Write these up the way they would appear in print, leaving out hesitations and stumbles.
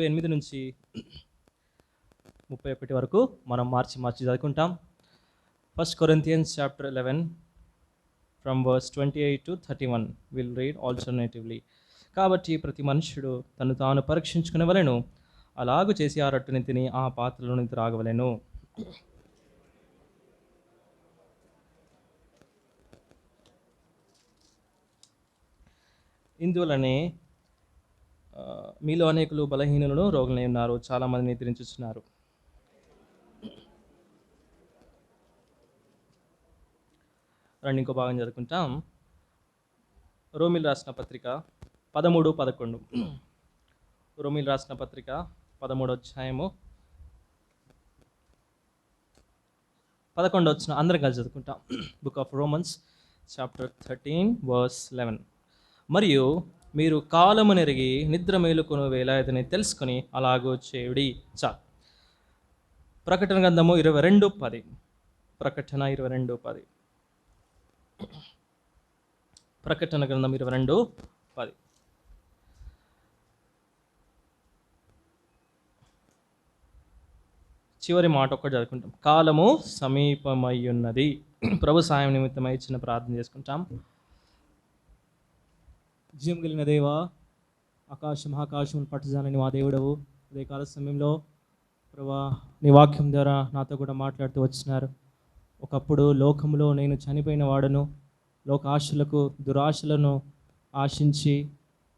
8 నుంచి 31 వరకు మనం మార్చి చదువుకుంటాం. 1 Corinthians chapter 11 from verse 28 to 31 we'll read alternatively. కాబట్టి ప్రతి మనుష్యుడు తను తాను పరీక్షించుకునవలెను, అలాగు చేసి ఆ రొట్టెని తిని ఆ పాత్రలోని త్రాగవలెను. ఇందువలనే మీలో అనేకులు బలహీనులను రోగులై ఉన్నారు, చాలామంది నిద్రించుచున్నారు. రండి ఇంకో భాగం చదువుకుంటాం. రోమిల్ రాసిన పత్రిక 13-11. రోమిల్ రాసిన పత్రిక 13వ అధ్యాయము 11 వచ్చిన అందరం కలిసి చదువుకుంటాం. Book of Romans chapter 13 verse 11. మరియు మీరు కాలము నెరిగి నిద్ర మేలుకొను వేళ ఇదని తెలుసుకొని అలాగూ చేయుడి. చాలు. ప్రకటన గ్రంథము 22:10. ప్రకటన 22:10. ప్రకటన గ్రంథం 22:10. చివరి మాట ఒక్కటి చదువుకుంటాం. కాలము సమీపమయ్యున్నది. ప్రభు సాయం నిమిత్తమై చిన్న ప్రార్థన చేసుకుంటాం. జీవం కలిగిన దేవా, మహాకాశం పట్టుజాలని మా దేవుడవు, అదే కాల సమయంలో ప్రభా నీ వాక్యం ద్వారా నాతో కూడా మాట్లాడుతూ వచ్చినారు. ఒకప్పుడు లోకంలో నేను చనిపోయిన వాడను, లోక ఆశలకు దురాశలను ఆశించి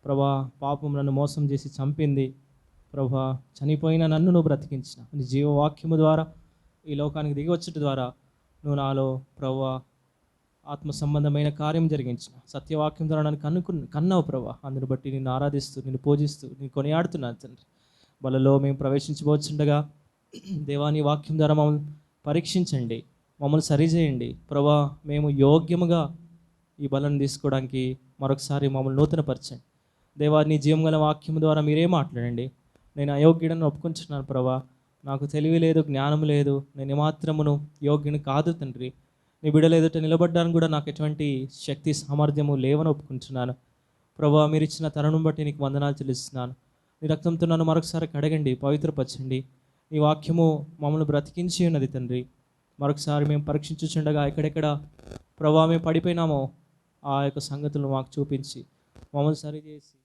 ప్రభా పాపములను మోసం చేసి చంపింది. ప్రభా చనిపోయిన నన్ను నువ్వు బ్రతికించిన నీ జీవవాక్యము ద్వారా ఈ లోకానికి దిగి వచ్చట ద్వారా నువ్వు నాలో ప్రభా ఆత్మ సంబంధమైన కార్యం జరిగించిన సత్యవాక్యం ద్వారా నన్ను కన్నావు ప్రభా. అందుని బట్టి నిన్ను ఆరాధిస్తూ నిన్ను పూజిస్తూ నేను కొనియాడుతున్నాను తండ్రి. బలలో మేము ప్రవేశించబోతుండగా దేవాని వాక్యం ద్వారా మమ్మల్ని పరీక్షించండి, మమ్మల్ని సరిచేయండి ప్రభా. మేము యోగ్యముగా ఈ బలను తీసుకోవడానికి మరొకసారి మమ్మల్ని నూతనపరచండి దేవా. నీ జీవం గల వాక్యం ద్వారా మీరే మాట్లాడండి. నేను అయోగ్యుడని ఒప్పుకుంటున్నాను ప్రభా. నాకు తెలివి లేదు, జ్ఞానం లేదు, నేను ఏమాత్రమును యోగ్యుని కాదు తండ్రి. నీ బిడ్డలు ఎదుట నిలబడ్డానికి కూడా నాకు ఎటువంటి శక్తి సామర్థ్యము లేవని ఒప్పుకుంటున్నాను ప్రభా. మీరు ఇచ్చిన తరుణం బట్టి నీకు వందనాలు చెల్లిస్తున్నాను. నీ రక్తంతో నన్ను మరొకసారి కడగండి, పవిత్రపరచండి. నీ వాక్యము మమ్మల్ని బ్రతికించి ఉన్నది తండ్రి. మరొకసారి మేము పరీక్షించుచుండగా ఎక్కడెక్కడ ప్రభా మేము పడిపోయినామో ఆ యొక్క సంగతులను మాకు చూపించి మమ్మల్ని సరిచేసి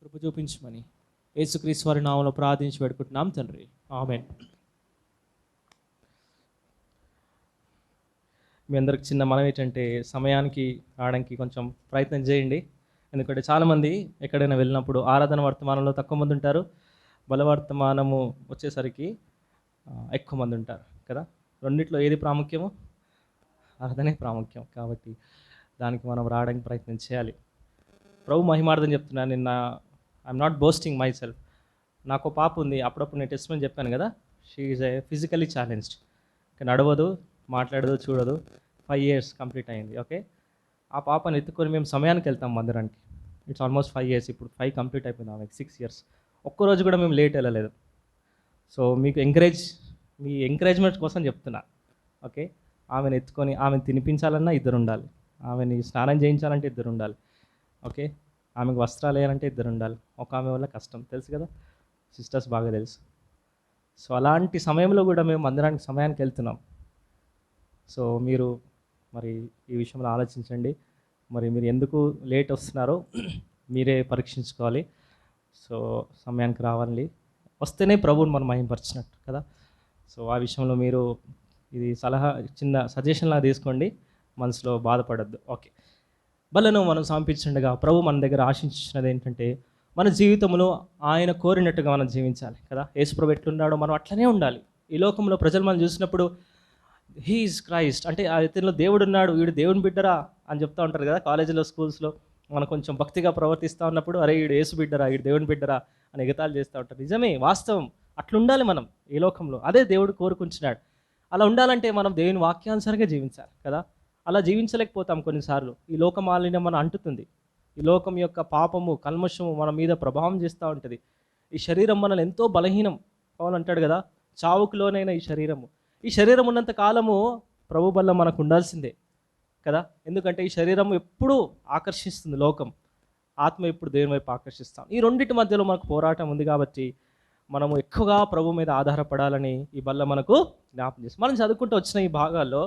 కృప చూపించమని యేసుక్రీస్తు వారి నామములో ప్రార్థించి పెట్టుకుంటున్నాం తండ్రి. ఆమేన్. మీ అందరికి చిన్న మనం ఏంటంటే సమయానికి రావడానికి కొంచెం ప్రయత్నం చేయండి. ఎందుకంటే చాలామంది ఎక్కడైనా వెళ్ళినప్పుడు ఆరాధన వర్తమానంలో తక్కువ మంది ఉంటారు, బలవర్తమానము వచ్చేసరికి ఎక్కువ మంది ఉంటారు కదా. రెండిట్లో ఏది ప్రాముఖ్యము? ఆరాధనే ప్రాముఖ్యం. కాబట్టి దానికి మనం రావడానికి ప్రయత్నం చేయాలి. ప్రభు మహిమార్థం చెప్తున్నాను. నిన్న I'm not boasting my self. నాకు పాప ఉంది. అప్పుడప్పుడు నేను టెస్ట్ చెప్పాను కదా, షీ ఈజ్ ఫిజికలీ ఛాలెంజ్డ్. నడవదు, మాట్లాడదు, చూడదు. 5 years కంప్లీట్ అయింది. ఓకే, ఆ పాపను ఎత్తుకొని మేము సమయానికి వెళ్తాం మందిరానికి. It's almost 5 years. ఇప్పుడు 5 కంప్లీట్ అయిపోయింది, ఆమెకి 6 years. ఒక్కరోజు కూడా మేము లేట్ వెళ్ళలేదు. సో మీకు మీ ఎంకరేజ్మెంట్ కోసం చెప్తున్నా. ఓకే, ఆమెను ఎత్తుకొని ఆమెను తినిపించాలన్నా ఇద్దరు ఉండాలి, ఆమెని స్నానం చేయించాలంటే ఇద్దరు ఉండాలి. ఓకే, ఆమెకు వస్త్రాలు వేయాలంటే ఇద్దరు ఉండాలి. ఒక ఆమె వల్ల కష్టం, తెలుసు కదా, సిస్టర్స్ బాగా తెలుసు. సో అలాంటి సమయంలో కూడా మేము మందిరానికి సమయానికి వెళ్తున్నాం. సో మీరు మరి ఈ విషయంలో ఆలోచించండి. మరి మీరు ఎందుకు లేట్ వస్తున్నారో మీరే పరీక్షించుకోవాలి. సో సమయానికి రావాలి, వస్తేనే ప్రభువుని మనం మహిమపరిచినట్టు కదా. సో ఆ విషయంలో మీరు ఇది చిన్న సజెషన్లా తీసుకోండి, మనసులో బాధపడద్దు. ఓకే, బలను మనం సమర్పించుండగా ప్రభు మన దగ్గర ఆశించినది ఏంటంటే మన జీవితంలో ఆయన కోరినట్టుగా మనం జీవించాలి కదా. యేసుప్రభు ఎట్లున్నాడో మనం అట్లనే ఉండాలి. ఈ లోకంలో ప్రజలు మనం చూసినప్పుడు హీ ఈజ్ క్రైస్ట్ అంటే ఇతనిలో దేవుడు ఉన్నాడు, వీడు దేవుని బిడ్డరా అని చెప్తూ ఉంటారు కదా. కాలేజీలో, స్కూల్స్లో మనం కొంచెం భక్తిగా ప్రవర్తిస్తూ ఉన్నప్పుడు అరే వీడు యేసు బిడ్డరా, వీడు దేవుని బిడ్డరా అని ఎగతాళి చేస్తూ ఉంటారు. నిజమే, వాస్తవం, అట్లుండాలి మనం ఈ లోకంలో. అదే దేవుడు కోరుకుంటున్నాడు. అలా ఉండాలంటే మనం దేవుని వాక్యానుసారంగా జీవించాలి కదా. అలా జీవించలేకపోతాం కొన్నిసార్లు. ఈ లోక మాలిన్యం మనం అంటుతుంది. ఈ లోకం యొక్క పాపము, కల్మషము మన మీద ప్రభావం చేస్తూ ఉంటుంది. ఈ శరీరం మనల్ని ఎంతో బలహీనం కావాలంటాడు కదా, చావుకు లోనైన ఈ శరీరం ఉన్నంత కాలము ప్రభు బల్ల మనకు ఉండాల్సిందే కదా. ఎందుకంటే ఈ శరీరం ఎప్పుడూ ఆకర్షిస్తుంది లోకం. ఆత్మ ఎప్పుడు దేవుని వైపు ఆకర్షిస్తాం. ఈ రెండింటి మధ్యలో మనకు పోరాటం ఉంది కాబట్టి మనము ఎక్కువగా ప్రభు మీద ఆధారపడాలని ఈ బల్ల మనకు జ్ఞాపకం చేస్తాం. మనం చదువుకుంటూ వచ్చిన ఈ భాగాల్లో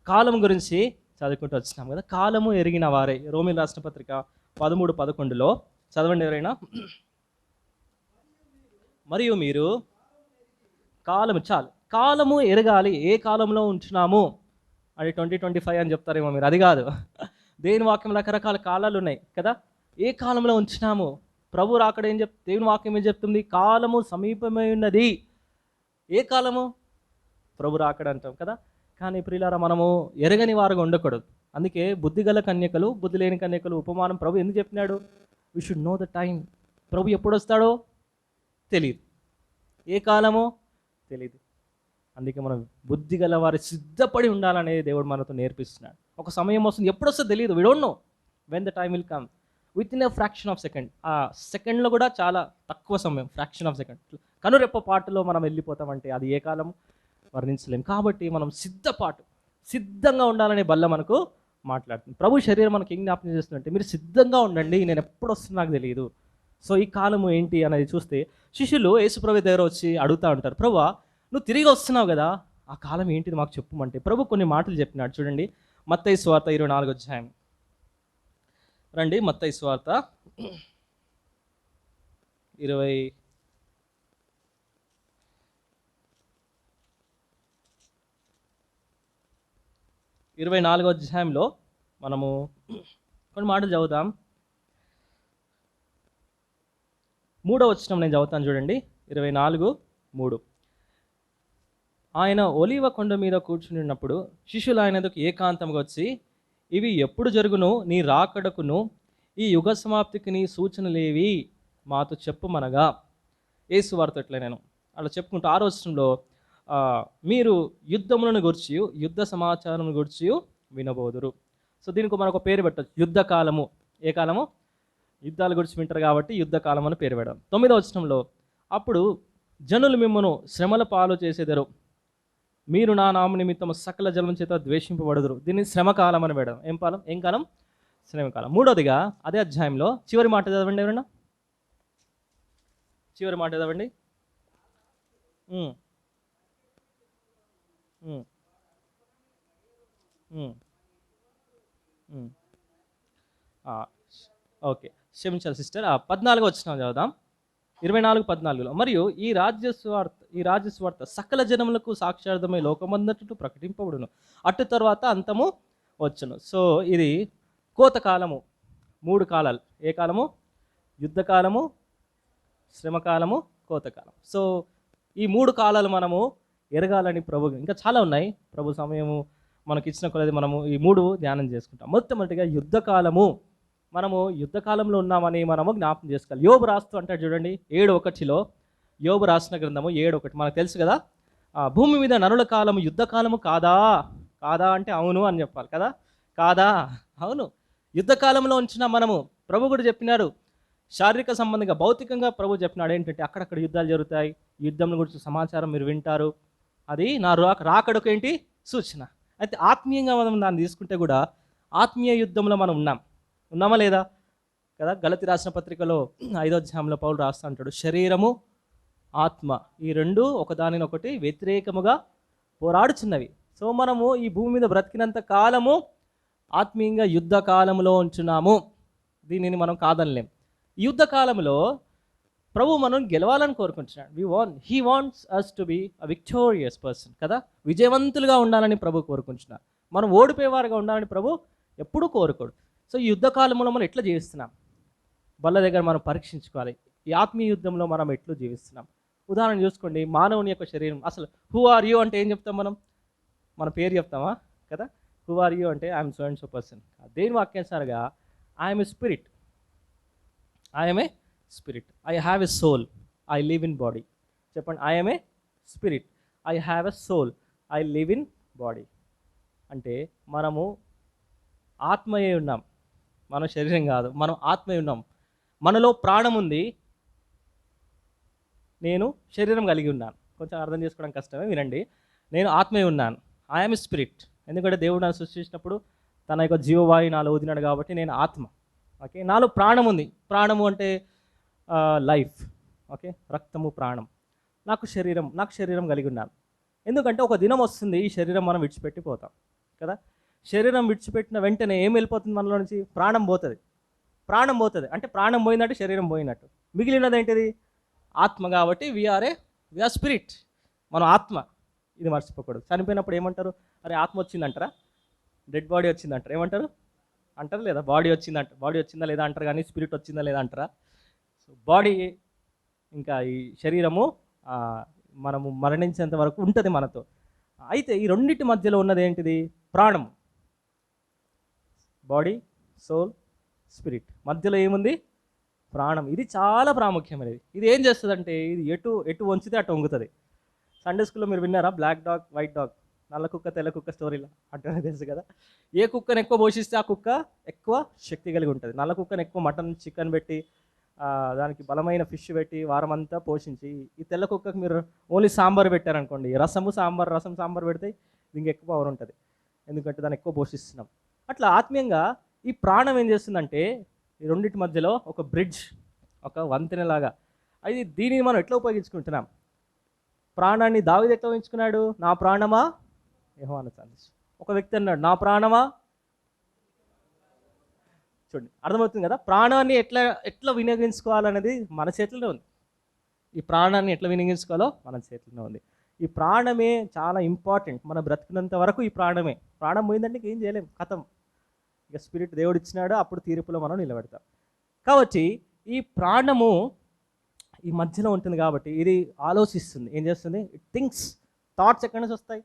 కాలం గురించి చదువుకుంటూ వచ్చినాం కదా. కాలము ఎరిగిన వారే, రోమిల్ రాష్ట్ర పత్రిక 13:11 చదవండి ఎవరైనా. మరియు మీరు కాలము, చాలు, కాలము ఎరగాలి. ఏ కాలంలో ఉంటున్నాము అది 2025 అని చెప్తారేమో మీరు, అది కాదు. దేవుని వాక్యం రకరకాల కాలాలు ఉన్నాయి కదా. ఏ కాలంలో ఉంచినాము? ప్రభు రాకడ దేవుని వాక్యం ఏం చెప్తుంది? కాలము సమీపమై ఉన్నది. ఏ కాలము? ప్రభు రాకడ అంటాం కదా. కానీ ప్రియులారా, మనము ఎరగని వారుగా ఉండకూడదు. అందుకే బుద్ధి గల కన్యకలు, బుద్ధి లేని కన్యకలు ఉపమానం ప్రభు ఎందుకు చెప్పినాడు? We should know the time. ప్రభు ఎప్పుడు వస్తాడో తెలియదు, ఏ కాలమో తెలియదు. అందుకే మనం బుద్ధి గల వారి సిద్ధపడి ఉండాలనేది దేవుడు మనతో నేర్పిస్తున్నాడు. ఒక సమయం వస్తుంది, ఎప్పుడు వస్తుందో తెలియదు. We don't know when the time will come. Within a fraction of second. ఆ సెకండ్లో కూడా చాలా తక్కువ సమయం, ఫ్రాక్షన్ ఆఫ్ సెకండ్, కనురెప్ప పాటులో మనం వెళ్ళిపోతామంటే అది ఏ కాలం వర్ణించలేం. కాబట్టి మనం సిద్ధంగా ఉండాలనే బల్ల మనకు మాట్లాడుతుంది. ప్రభు శరీరం మనకి ఏం జ్ఞాపకం చేస్తుందంటే మీరు సిద్ధంగా ఉండండి, నేను ఎప్పుడు వస్తుందో నాకు తెలియదు. సో ఈ కాలము ఏంటి అనేది చూస్తే శిష్యులు యేసుప్రభు దగ్గర వచ్చి అడుగుతూ ఉంటారు, ప్రభువా నువ్వు తిరిగి వస్తున్నావు కదా, ఆ కాలం ఏంటిది మాకు చెప్పమంటే ప్రభు కొన్ని మాటలు చెప్పినాడు. చూడండి, మత్తయి సువార్త 24వ అధ్యాయం రండి. మత్తయి సువార్త 24వ అధ్యాయంలో మనము కొన్ని మాటలు చదువుదాం. 3వ వచనం నేను చదువుతాను చూడండి. 24:3. ఆయన ఒలీవ కొండ మీద కూర్చుని ఉన్నప్పుడు శిష్యులు ఆయన ఎదుకు ఏకాంతంగా వచ్చి, ఇవి ఎప్పుడు జరుగును, నీ రాకడకును ఈ యుగ సమాప్తికి నీ సూచనలేవి మాతో చెప్పుమనగా. యేసు వార్త ఎట్లా నేను అలా చెప్పుకుంటూ 6వ వచనంలో మీరు యుద్ధములను గురించి, యుద్ధ సమాచారం గురించి వినబోదురు. సో దీనికి మనకు పేరు పెట్టచ్చు, యుద్ధ కాలము. ఏ కాలము? యుద్ధాల గురించి వింటారు కాబట్టి యుద్ధ కాలం అని పేరు పెట్టడం. 9వ వచనంలో అప్పుడు జనులు మిమ్మను శ్రమల పాలు చేసేదరు, మీరు నా నామ నిమిత్తం సకల జనం చేత ద్వేషింపబడదురు. దీన్ని శ్రమకాలం అని పెడదాం. ఏం కాలం? శ్రమకాలం. 3వదిగా అదే అధ్యాయంలో చివరి మాట చదవండి ఎవరన్నా. చివరి మాట చదవండి. ఓకే, క్షమించాలి సిస్టర్. 14వ వచనం చదువుదాం. 24:14 మరియు ఈ రాజ్య స్వార్థ సకల జనములకు సాక్షార్థమై లోకమంతటను ప్రకటింపబడును, అటు తర్వాత అంతము వచ్చును. సో ఇది కోతకాలము. 3 కాలాలు. ఏ కాలము? యుద్ధకాలము, శ్రమకాలము, కోతకాలం. సో ఈ 3 కాలాలు మనము ఎరగాలని ప్రభు, ఇంకా చాలా ఉన్నాయి, ప్రభు సమయము మనకి ఇచ్చిన కొలది మనము ఈ 3 ధ్యానం చేసుకుంటాం. మొట్టమొదటిగా యుద్ధకాలము. మనము యుద్ధకాలంలో ఉన్నామని మనము జ్ఞాపకం చేసుకోవాలి. యోబు రాస్తూ అంటాడు చూడండి 7:1 యోబు రాసిన గ్రంథము 7:1 మనకు తెలుసు కదా. భూమి మీద నరుల కాలము యుద్ధకాలము కాదా? కాదా అంటే అవును అని చెప్పాలి కదా. కాదా? అవును. యుద్ధకాలంలో ఉంచిన మనము, ప్రభు కూడా చెప్పినారు, శారీరక సంబంధంగా భౌతికంగా ప్రభు చెప్పినాడు ఏంటంటే అక్కడక్కడ యుద్ధాలు జరుగుతాయి, యుద్ధం గురించి సమాచారం మీరు వింటారు, అది నా రాకడకు ఏంటి సూచన. అయితే ఆత్మీయంగా మనం దాన్ని తీసుకుంటే కూడా ఆత్మీయ యుద్ధంలో మనం ఉన్నామా లేదా కదా. గలతీ రాసిన పత్రికలో 5వ అధ్యాయంలో పౌలు రాస్తా అంటాడు, శరీరము ఆత్మ ఈ రెండు ఒకదానినొకటి వ్యతిరేకముగా పోరాడుచున్నవి. సో మనము ఈ భూమి మీద బ్రతికినంత కాలము ఆత్మీయంగా యుద్ధ కాలంలో ఉంచున్నాము. దీనిని మనం కాదనలేం. ఈ యుద్ధ కాలంలో ప్రభు మనం గెలవాలని కోరుకుంటున్నాడు. He wants us to be a victorious person కదా. విజయవంతులుగా ఉండాలని ప్రభు కోరుకుంటున్నాడు. మనం ఓడిపోయేవారుగా ఉండాలని ప్రభు ఎప్పుడూ కోరుకోడు. సో ఈ యుద్ధ కాలంలో మనం ఎట్లా జీవిస్తున్నాం, బల్ల దగ్గర మనం పరీక్షించుకోవాలి. ఈ ఆత్మీయ యుద్ధంలో మనం ఎట్లా జీవిస్తున్నాం. ఉదాహరణ చూసుకోండి, మానవుని యొక్క శరీరం. అసలు హూ ఆర్ యూ అంటే ఏం చెప్తాం మనం? మన పేరు చెప్తామా కదా. హూ ఆర్ యూ అంటే I'm so and so person. దేని వాక్యానుసారిగా I'm a spirit, I'm a spirit, I have a soul, I live in body. చెప్పండి, I'm a spirit, I have a soul, I live in body. అంటే మనము ఆత్మయే ఉన్నాం, మన శరీరం కాదు, మనం ఆత్మయే ఉన్నాం. మనలో ప్రాణం ఉంది, నేను శరీరం కలిగి ఉన్నాను. కొంచెం అర్థం చేసుకోవడం కష్టమే, వినండి. నేను ఆత్మయే ఉన్నాను, ఐఎమ్ స్పిరిట్. ఎందుకంటే దేవుడు నన్ను సృష్టించినప్పుడు తన యొక్క జీవవాయు నాలో వదిలినాడు కాబట్టి నేను ఆత్మ. ఓకే, నాలో ప్రాణం ఉంది. ప్రాణము అంటే లైఫ్. ఓకే, రక్తము ప్రాణం. నాకు శరీరం కలిగి ఉన్నాను. ఎందుకంటే ఒక దినం వస్తుంది ఈ శరీరం మనం విడిచిపెట్టి పోతాం కదా. శరీరం విడిచిపెట్టిన వెంటనే ఏం వెళ్ళిపోతుంది మనలో నుంచి? ప్రాణం పోతుంది. ప్రాణం పోతుంది అంటే ప్రాణం పోయిందంటే శరీరం పోయినట్టు. మిగిలినది ఏంటిది? ఆత్మ. కాబట్టి వీఆర్ స్పిరిట్. మనం ఆత్మ. ఇది మర్చిపోకూడదు. చనిపోయినప్పుడు ఏమంటారు? అరే ఆత్మ వచ్చిందంటారా? Dead body వచ్చిందంటారా? ఏమంటారు? అంటారు లేదా? బాడీ వచ్చిందా లేదా అంటారు, కానీ స్పిరిట్ వచ్చిందా లేదా అంటారా? సో బాడీ ఇంకా ఈ శరీరము మనము మరణించేంత వరకు ఉంటుంది మనతో. అయితే ఈ రెండింటి మధ్యలో ఉన్నది ఏంటిది? ప్రాణం. బాడీ, సోల్, స్పిరిట్ మధ్యలో ఏముంది? ప్రాణం. ఇది చాలా ప్రాముఖ్యమైనది. ఇది ఏం చేస్తుందంటే ఇది ఎటు వంచితే అటు వంగుతుంది. సండే స్కూల్లో మీరు విన్నారా? బ్లాక్ డాగ్, వైట్ డాగ్, నల్ల కుక్క, తెల్ల కుక్క స్టోరీలో అంటే తెలుసు కదా. ఏ కుక్కను ఎక్కువ పోషిస్తే ఆ కుక్క ఎక్కువ శక్తి కలిగి ఉంటుంది. నల్ల కుక్కను ఎక్కువ మటన్, చికెన్ పెట్టి దానికి బలమైన ఫిష్ పెట్టి వారం అంతా పోషించి, ఈ తెల్ల కుక్కకు మీరు ఓన్లీ సాంబార్ పెట్టారనుకోండి, రసం సాంబార్ పెడితే దీనికి ఎక్కువ పవర్ ఉంటుంది. ఎందుకంటే దాన్ని ఎక్కువ పోషిస్తున్నాం. అట్లా ఆత్మీయంగా ఈ ప్రాణం ఏం చేస్తుందంటే ఈ రెండింటి మధ్యలో ఒక బ్రిడ్జ్, ఒక వంతెనలాగా. అది దీనిని మనం ఎట్లా ఉపయోగించుకుంటున్నాం? ప్రాణాన్ని దావీదు ఎట్లా ఊహించుకున్నాడు? నా ప్రాణమా యెహోవాను స్తుతించు. ఒక వ్యక్తి అన్నాడు, నా ప్రాణమా. చూడండి, అర్థమవుతుంది కదా. ప్రాణాన్ని ఎట్లా వినియోగించుకోవాలనేది మన చేతిలోనే ఉంది. ఈ ప్రాణాన్ని ఎట్లా వినియోగించుకోవాలో మన చేతిలోనే ఉంది. ఈ ప్రాణమే చాలా ఇంపార్టెంట్. మన బ్రతికినంత వరకు ఈ ప్రాణమే. ప్రాణం పోయిందంటే ఏం చేయలేం, కథం. ఇక స్పిరిట్ దేవుడు ఇచ్చినాడు, అప్పుడు తీర్పులో మనం నిలబెడతాం. కాబట్టి ఈ ప్రాణము ఈ మధ్యలో ఉంటుంది కాబట్టి ఇది ఆలోచిస్తుంది. ఏం చేస్తుంది? It thinks. థాట్స్ ఎక్కడి నుంచి వస్తాయి?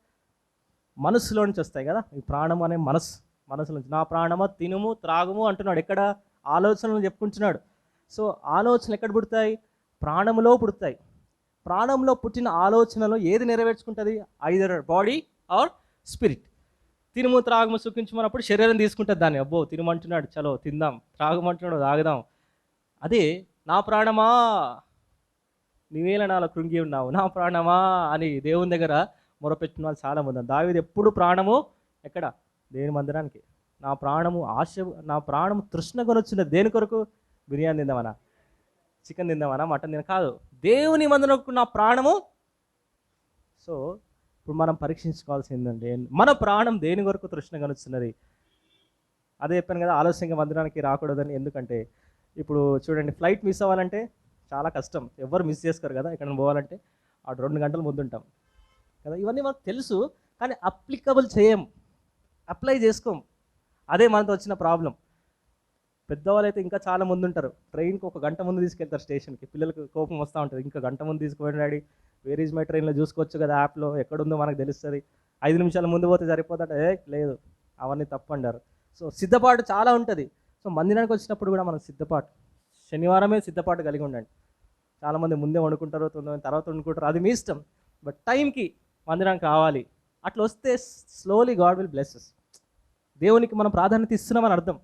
మనసులో నుంచి వస్తాయి కదా. ఈ ప్రాణం అనే మనసు నుంచి. నా ప్రాణమా తినుము త్రాగుము అంటున్నాడు. ఎక్కడ? ఆలోచనలు చెప్పుకుంటున్నాడు. సో ఆలోచనలు ఎక్కడ పుడతాయి? ప్రాణంలో పుడతాయి. ప్రాణంలో పుట్టిన ఆలోచనలో ఏది నెరవేర్చుకుంటుంది? Either body or spirit. తినుము త్రాగుము సుఖించమన్నప్పుడు శరీరం తీసుకుంటుంది దాన్ని. అబ్బో తినమంటున్నాడు, చలో తిందాం. త్రాగమంటున్నాడు, తాగుదాం. అదే నా ప్రాణమా నీవేళ నాలో కృంగి ఉన్నావు, నా ప్రాణమా అని దేవుని దగ్గర మొరపెట్టిన వాళ్ళు చాలా మంది. దావీదు ఎప్పుడు ప్రాణము ఎక్కడ? దేవుని మందిరానికి. నా ప్రాణము తృష్ణ కొనొచ్చున్నది. దేని కొరకు? బిర్యానీ తిందామనా, చికెన్ తిందామనా, మటన్ తిన కాదు, దేవుని మందిరంకు నా ప్రాణము. సో ఇప్పుడు మనం పరీక్షించుకోవాల్సిందండి, మన ప్రాణం దేని కొరకు తృష్ణ కొనొచ్చున్నది. అదే చెప్పాను కదా, ఆలస్యంగా మందిరానికి రాకూడదని. ఎందుకంటే ఇప్పుడు చూడండి, ఫ్లైట్ మిస్ అవ్వాలంటే చాలా కష్టం. ఎవరు మిస్ చేసుకోరు కదా. ఎక్కడికి పోవాలంటే అటు 2 గంటల ముందు ఉంటాం కదా. ఇవన్నీ మనకు తెలుసు, కానీ అప్లై చేసుకోం. అదే మనతో వచ్చిన ప్రాబ్లం. పెద్దవాళ్ళు అయితే ఇంకా చాలా ముందు ఉంటారు. ట్రైన్కి 1 గంట ముందు తీసుకెళ్తారు స్టేషన్కి. పిల్లలకు కోపం వస్తూ ఉంటుంది, ఇంకా గంట ముందు తీసుకుపోయిన డాడీ, వేర్ ఈజ్ మై ట్రైన్లో చూసుకోవచ్చు కదా, యాప్లో ఎక్కడుందో మనకు తెలుస్తుంది, 5 నిమిషాల ముందు పోతే సరిపోతుంటే లేదు, అవన్నీ తప్పంటారు. సో సిద్ధపాటు చాలా ఉంటుంది. సో మందిరానికి వచ్చినప్పుడు కూడా మనం శనివారమే సిద్ధపాటు కలిగి ఉండండి. చాలామంది ముందే వండుకుంటారు, తర్వాత వండుకుంటారు, అది మీ ఇష్టం. బట్ టైంకి మందిరానికి రావాలి. అట్లా వస్తే slowly God will bless us. దేవునికి మనం ప్రాధాన్యత ఇస్తున్నామని అర్థం.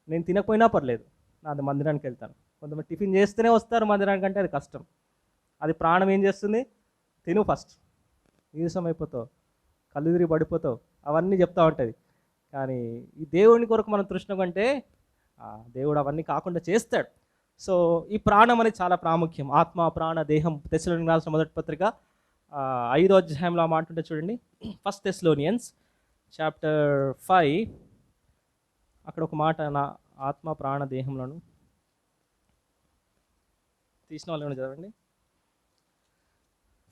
నేను తినకపోయినా పర్లేదు, నాది మందిరానికి వెళ్తాను. కొంతమంది టిఫిన్ చేస్తేనే వస్తారు మందిరానికి, అంటే అది కష్టం. అది ప్రాణం ఏం చేస్తుంది? తిను ఫస్ట్, నీరసం అయిపోతావు, కళ్ళు తిరిగి పడిపోతావు, అవన్నీ చెప్తూ ఉంటుంది. కానీ ఈ దేవుని కొరకు మనం తృష్ణ కంటే దేవుడు అవన్నీ కాకుండా చేస్తాడు. సో ఈ ప్రాణం అనేది చాలా ప్రాముఖ్యం. ఆత్మ, ప్రాణ, దేహం. తెస్సలోనికీయులకు రాసిన మొదటి పత్రిక 5వ అధ్యాయంలో ఆ మాట ఉంటే చూడండి. 1 Thessalonians chapter 5 అక్కడ ఒక మాట, నా ఆత్మ ప్రాణ దేహంలోను. తీసిన వాళ్ళు చదవండి.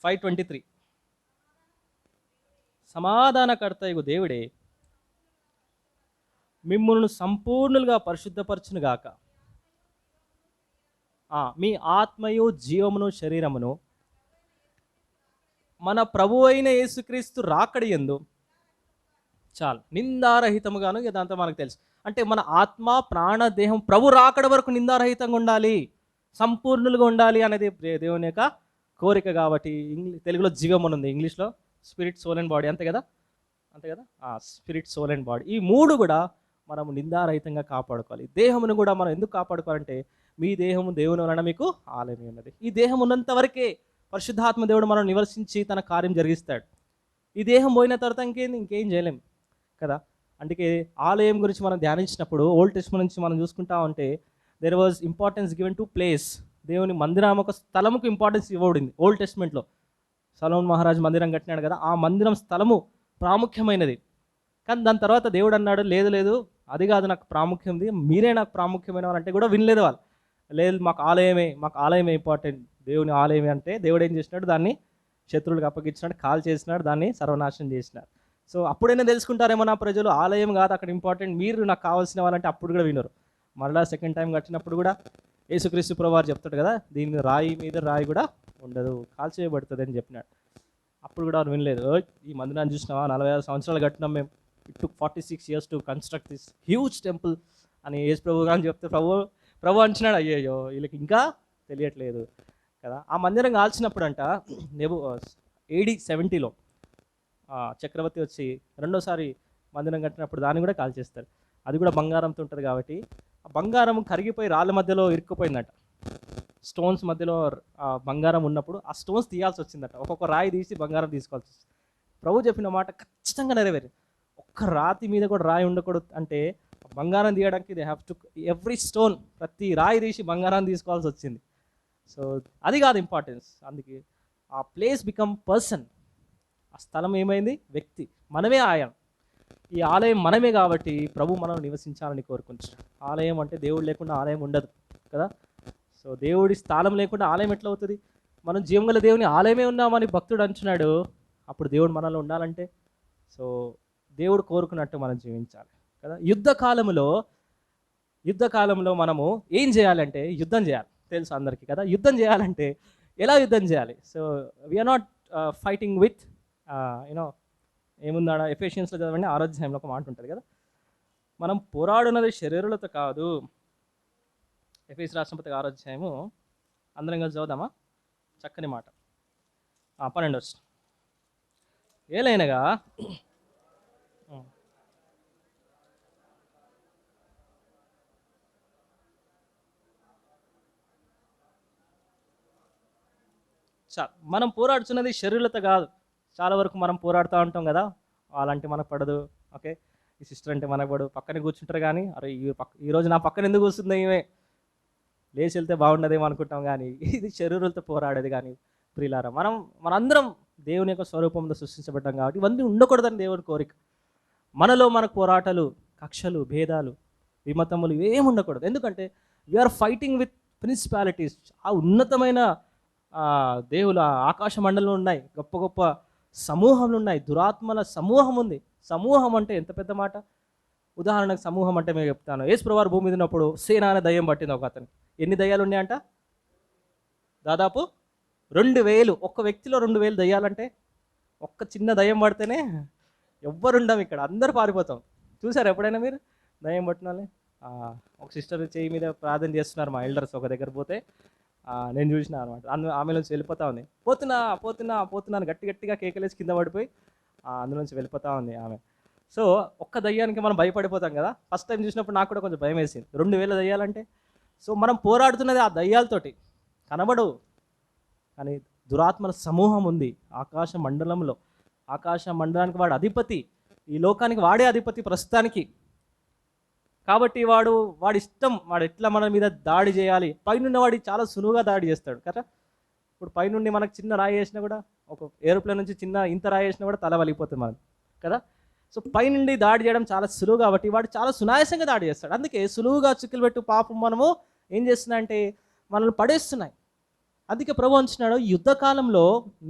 5:23 సమాధానకర్తయగు దేవుడే మిమ్ములను సంపూర్ణులుగా పరిశుద్ధపరచును గాక, మీ ఆత్మయు జీవమును శరీరమును మన ప్రభు అయిన యేసుక్రీస్తు రాకడి యందు చాలు నిందారహితముగాను. ఇదంతా మనకు తెలుసు. అంటే మన ఆత్మ, ప్రాణ, దేహం ప్రభు రాకడ వరకు నిందారహితంగా ఉండాలి, సంపూర్ణులుగా ఉండాలి అనేది దేవుని యొక్క కోరిక. కాబట్టి తెలుగులో జీవం అని ఉంది, ఇంగ్లీష్లో స్పిరిట్, సోల్ అండ్ బాడీ. అంతే కదా. స్పిరిట్, సోల్ అండ్ బాడీ, ఈ 3 కూడా మనము నిందారహితంగా కాపాడుకోవాలి. దేహమును కూడా మనం ఎందుకు కాపాడుకోవాలంటే మీ దేహము దేవుని వలన మీకు ఆలయం ఉన్నది. ఈ దేహం ఉన్నంత వరకే పరిశుద్ధాత్మ దేవుడు మనం నివసించి తన కార్యం జరిగిస్తాడు. ఈ దేహం పోయిన తర్వాత ఇంకేం చేయలేం కదా. అందుకే ఆలయం గురించి మనం ధ్యానించినప్పుడు ఓల్డ్ టెస్ట్మెంట్ నుంచి మనం చూసుకుంటా ఉంటే there was importance given to place. దేవుని మందిరం ఒక స్థలముకు ఇంపార్టెన్స్ ఇవ్వబడింది ఓల్డ్ టెస్ట్మెంట్లో. సొలొమోన్ మహారాజు మందిరం కట్టినాడు కదా, ఆ మందిరం స్థలము ప్రాముఖ్యమైనది. కానీ దాని తర్వాత దేవుడు అన్నాడు, లేదు లేదు అది కాదు నాకు ప్రాముఖ్యమైనది, మీరే నాకు ప్రాముఖ్యమైన వాళ్ళు అంటే కూడా వినలేదు వాళ్ళు. లేదు మాకు ఆలయమే ఇంపార్టెంట్, దేవుని ఆలయమే అంటే దేవుడు ఏం చేసినాడు, దాన్ని శత్రువులకు అప్పగించినాడు, కాల్ చేసినాడు, దాన్ని సర్వనాశనం చేసినాడు. సో అప్పుడైనా తెలుసుకుంటారేమో నా ప్రజలు, ఆలయం కాదు అక్కడ ఇంపార్టెంట్, మీరు నాకు కావాల్సిన వాళ్ళంటే అప్పుడు కూడా వినరు. మరలా సెకండ్ టైం కట్టినప్పుడు కూడా యేసుక్రీస్తు ప్రభువారు చెప్తాడు కదా, దీని రాయి మీద రాయి కూడా ఉండదు, కాల్ చేయబడుతుంది అని చెప్పినాడు. అప్పుడు కూడా వారు వినలేదు. ఈ మందిరాన్ని చూసినావా, 46 సంవత్సరాలు కట్టినాం మేము, it took 46 years to construct this huge temple అని యేసు ప్రభు గారు చెప్తే ప్రభు అంటున్నాడు, అయ్యయ్యో వీళ్ళకి ఇంకా తెలియట్లేదు కదా. ఆ మందిరం కాల్చినప్పుడు అంట AD 70లో చక్రవర్తి వచ్చి రెండోసారి మందిరం కట్టినప్పుడు దాన్ని కూడా కాల్చేస్తారు. అది కూడా బంగారంతో ఉంటుంది కాబట్టి ఆ బంగారం కరిగిపోయి రాళ్ళ మధ్యలో ఇరుక్కుపోయిందట. స్టోన్స్ మధ్యలో బంగారం ఉన్నప్పుడు ఆ స్టోన్స్ తీయాల్సి వచ్చిందట, ఒక్కొక్క రాయి తీసి బంగారం తీసుకోవాల్సి వచ్చింది. ప్రభు చెప్పిన మాట ఖచ్చితంగా నెరవేరింది. ఒక్క రాతి మీద కూడా రాయి ఉండకూడదు అంటే బంగారం తీయడానికి they have to every stone, ప్రతి రాయి తీసి బంగారాన్ని తీసుకోవాల్సి వచ్చింది. సో అది కాదు ఇంపార్టెన్స్. అందుకే ఆ ప్లేస్ బికమ్ పర్సన్, ఆ స్థలం ఏమైంది, వ్యక్తి, మనమే ఆయం. ఈ ఆలయం మనమే కాబట్టి ప్రభు మనం నివసించాలని కోరుకుంటున్నాం. ఆలయం అంటే దేవుడు లేకుండా ఆలయం ఉండదు కదా. సో దేవుడి స్థానం లేకుండా ఆలయం ఎట్లా అవుతుంది? మనం జీవంగల దేవుని ఆలయమే ఉన్నామని భక్తుడు అంటున్నాడు. అప్పుడు దేవుడు మనలో ఉండాలంటే సో దేవుడు కోరుకున్నట్టు మనం జీవించాలి కదా. యుద్ధకాలంలో మనము ఏం చేయాలంటే యుద్ధం చేయాలి, తెలుసు అందరికీ కదా. యుద్ధం చేయాలంటే ఎలా యుద్ధం చేయాలి? So we are not fighting with you know ఏముందాడ ఎఫిషియన్స్లో చదవండి, 6వ అధ్యాయంలో ఒక మాట ఉంటుంది కదా, మనం పోరాడున్నది శరీరులతో కాదు. ఎఫెసీ రాసిన పత్రిక 6వ అధ్యాయము అందరం కలిసి చదువుదామా? చక్కని మాట, 12వ వచనం. ఏలైనగా మనం పోరాడుతున్నది శరీరులతో కాదు. చాలా వరకు మనం పోరాడుతూ ఉంటాం కదా, అలాంటి మనకు పడదు, ఓకే, ఈ సిస్టర్ అంటే మనకు పడదు, పక్కనే కూర్చుంటారు. కానీ అరే ఈరోజు నా పక్కన ఎందుకు కూర్చుంది ఈమె, లేచి వెళ్తే బాగుండదేమో అనుకుంటాం. కానీ ఇది శరీరులతో పోరాడేది. కానీ ప్రియులారా, మనందరం దేవుని యొక్క స్వరూపంలో సృష్టించబడ్డాం కాబట్టి ఇవన్నీ ఉండకూడదని దేవుని కోరిక. మనకు పోరాటాలు, కక్షలు, భేదాలు, విమతములు ఇవేమి ఉండకూడదు. ఎందుకంటే వీఆర్ ఫైటింగ్ విత్ ప్రిన్సిపాలిటీస్. ఆ ఉన్నతమైన దేవుల ఆకాశ మండలంలో ఉన్నాయి, గొప్ప గొప్ప సమూహంలు ఉన్నాయి, దురాత్మల సమూహం ఉంది. సమూహం అంటే ఎంత పెద్ద మాట. ఉదాహరణకు సమూహం అంటే మేము చెప్తాను. యేసు ప్రభువారు భూమి మీద ఉన్నప్పుడు సేన అనే దయ్యం పట్టింది ఒక అతను. ఎన్ని దయ్యాలు ఉన్నాయంట? దాదాపు 2000. ఒక్క వ్యక్తిలో 2000 దయ్యాలంటే ఒక్క చిన్న దయ్యం పడితేనే ఎవ్వరుండం ఇక్కడ, అందరు పారిపోతాం. చూసారు ఎప్పుడైనా మీరు దయ్యం పట్టిన వాళ్ళని? ఒక సిస్టర్ చేయి మీద ప్రార్థన చేస్తున్నారు మా ఎల్డర్స్, ఒక దగ్గర పోతే నేను చూసిన అనమాట. ఆమె నుంచి వెళ్ళిపోతా ఉంది, పోతున్నా అని గట్టిగా కేకలేసి కింద పడిపోయి అందులోంచి వెళ్ళిపోతా ఉంది ఆమె. సో ఒక్క దయ్యానికి మనం భయపడిపోతాం కదా. ఫస్ట్ టైం చూసినప్పుడు నాకు కూడా కొంచెం భయం వేసింది, 2000 దయ్యాలంటే. సో మనం పోరాడుతున్నది ఆ దయ్యాలతోటి, కనబడవు కానీ దురాత్మల సమూహం ఉంది ఆకాశ మండలంలో. ఆకాశ మండలానికి వాడు అధిపతి, ఈ లోకానికి వాడే అధిపతి ప్రస్తుతానికి. కాబట్టి వాడి ఇష్టం, వాడు ఎట్లా మన మీద దాడి చేయాలి. పైనున్న వాడి చాలా సులువుగా దాడి చేస్తాడు కదా. ఇప్పుడు పైనుండి మనకు చిన్న రాయి వేసినా కూడా, ఒక ఏరోప్లేన్ నుంచి చిన్న ఇంత రాయి వేసినా కూడా తల వలిగిపోతుంది మనకు కదా. సో పైనుండి దాడి చేయడం చాలా సులువు కాబట్టి వాడు చాలా సునాయాసంగా దాడి చేస్తాడు. అందుకే సులువుగా చిక్కులు పెట్టు పాపం మనము ఏం చేస్తున్నా అంటే మనల్ని పడేస్తున్నాయి. అందుకే ప్రభు అంటున్నాడు, యుద్ధకాలంలో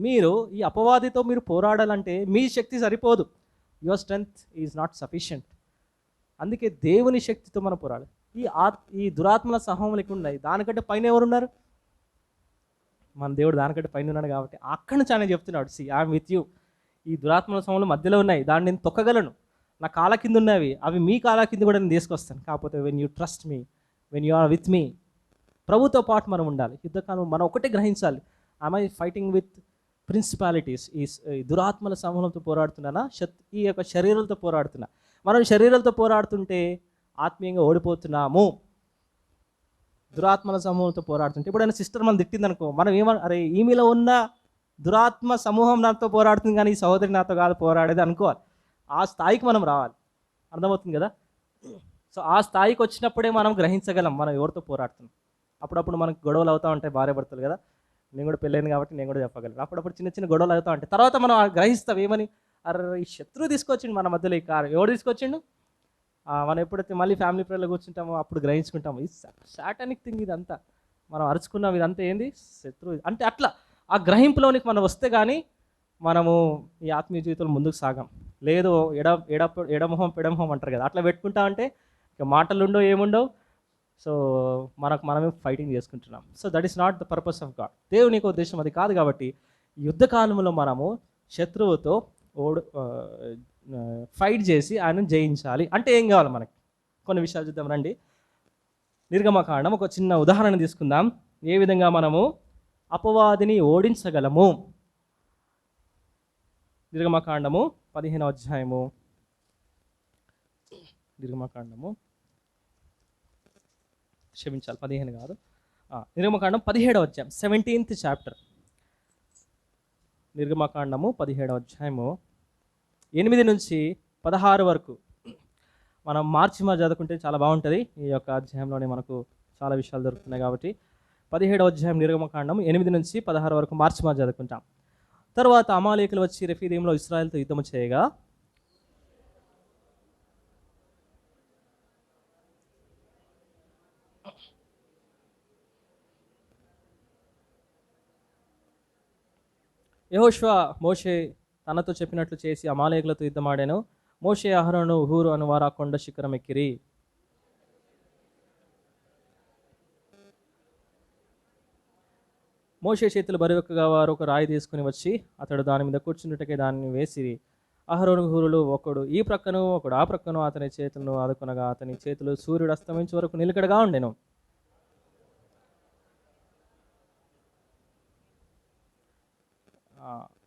మీరు ఈ అపవాదితో మీరు పోరాడాలంటే మీ శక్తి సరిపోదు, your strength is not sufficient. అందుకే దేవుని శక్తితో మనం పోరాడాలి. ఈ దురాత్మల సమూహం లేకుండా దానికంటే పైన ఎవరున్నారు? మన దేవుడు దానికంటే పైన ఉన్నాడు కాబట్టి అక్కడి నుంచి ఆయన చెప్తున్నాడు, సి ఐఎమ్ విత్ యూ. ఈ దురాత్మల సమూహంలో మధ్యలో ఉన్నాయి, దాన్ని నేను తొక్కగలను, నా కాళ్ళ కింద ఉన్నవి అవి మీ కాళ్ళ కింద కూడా నేను తీసుకొస్తాను. కాకపోతే when you trust me, when you are with me, ప్రభుతో పాటు మనం ఉండాలి. యుద్ధకాలం మనం ఒకటే గ్రహించాలి, ఐ ఫైటింగ్ విత్ ప్రిన్సిపాలిటీస్. ఈ దురాత్మల సమూహంతో పోరాడుతున్నానా, ఈ యొక్క శరీరాలతో పోరాడుతున్నా? మనం శరీరాలతో పోరాడుతుంటే ఆత్మీయంగా ఓడిపోతున్నాము. దురాత్మల సమూహంతో పోరాడుతుంటే ఎప్పుడైనా సిస్టర్ మనం తిట్టిందనుకో, మనం అరే ఈమెలో ఉన్న దురాత్మ సమూహం నాతో పోరాడుతుంది కానీ ఈ సహోదరి నాతో కాదు పోరాడేది అనుకోవాలి. ఆ స్థాయికి మనం రావాలి. అర్థమవుతుంది కదా. సో ఆ స్థాయికి వచ్చినప్పుడే మనం గ్రహించగలం మనం ఎవరితో పోరాడుతున్నాం. అప్పుడప్పుడు మనకు గొడవలు అవుతూ ఉంటాయి భార్యాభర్తలు కదా. నేను కూడా పెళ్ళైంది కాబట్టి నేను కూడా చెప్పగలను. అప్పుడప్పుడు చిన్న చిన్న గొడవలు అవుతూ ఉంటాయి. తర్వాత మనం గ్రహిస్తాం ఏమని, అరే ఈ శత్రువు తీసుకొచ్చిండు మన మధ్యలో ఈ కారు, ఎవడు తీసుకొచ్చిండు. మనం ఎప్పుడైతే మళ్ళీ ఫ్యామిలీ ప్రేయర్లో కూర్చుంటామో అప్పుడు గ్రహించుకుంటాము ఈ సాటానిక్ థింగ్ ఇదంతా, మనం అరుచుకున్నాం ఇదంతా ఏంది శత్రువు అంటే. అట్లా ఆ గ్రహింపులోనికి మనం వస్తే కానీ మనము ఈ ఆత్మీయ జీవితంలో ముందుకు సాగం. లేదు ఎడమొహం పెడమొహం అంటారు కదా, అట్లా పెట్టుకుంటా అంటే ఇక మాటలు ఉండవు ఏముండవు. సో మనమే ఫైటింగ్ చేసుకుంటున్నాం. So that is not the purpose of God. దేవుని యొక్క ఉద్దేశం అది కాదు. కాబట్టి యుద్ధకాలంలో మనము శత్రువుతో ఫైట్ చేసి ఆయనను జయించాలి. అంటే ఏం కావాలి మనకి, కొన్ని విషయాలు చూద్దాం రండి. నిర్గమకాండం ఒక చిన్న ఉదాహరణ తీసుకుందాం, ఏ విధంగా మనము అపవాదిని ఓడించగలము. నిర్గమకాండము 15వ అధ్యాయము, నిర్గమకాండము క్షమించాలి 15 కాదు, నిర్గమకాండం 17వ అధ్యాయం 17th చాప్టర్. నిర్గమకాండము 17వ అధ్యాయము 8 నుంచి 16 వరకు మనం మార్చి చదువుకుంటే చాలా బాగుంటుంది. ఈ యొక్క అధ్యాయంలోనే మనకు చాలా విషయాలు దొరుకుతున్నాయి. కాబట్టి 17వ అధ్యాయం నిర్గమకాండం 8 నుంచి 16 వరకు మార్చి చదువుకుంటాం. తర్వాత అమాలేకులు వచ్చి రెఫీదీంలో ఇశ్రాయేలుతో యుద్ధము చేయగా యెహోషువ మోషే తనతో చెప్పినట్లు చేసి అమాలేకులతో యుద్ధమాడాను. మోషే అహరోను హూరు అను వారు ఆ కొండ శిఖరం ఎక్కిరి. మోషే చేతులు బరువెక్కగా వారు ఒక రాయి తీసుకుని వచ్చి అతడు దాని మీద కూర్చున్నట్టుకే దాన్ని వేసిరి. అహరోను హూరులు ఒకడు ఈ ప్రక్కను ఒకడు ఆ ప్రక్కను అతని చేతులను ఆదుకొనగా అతని చేతులు సూర్యుడు అస్తమించే వరకు నిలకడగా ఉండెను.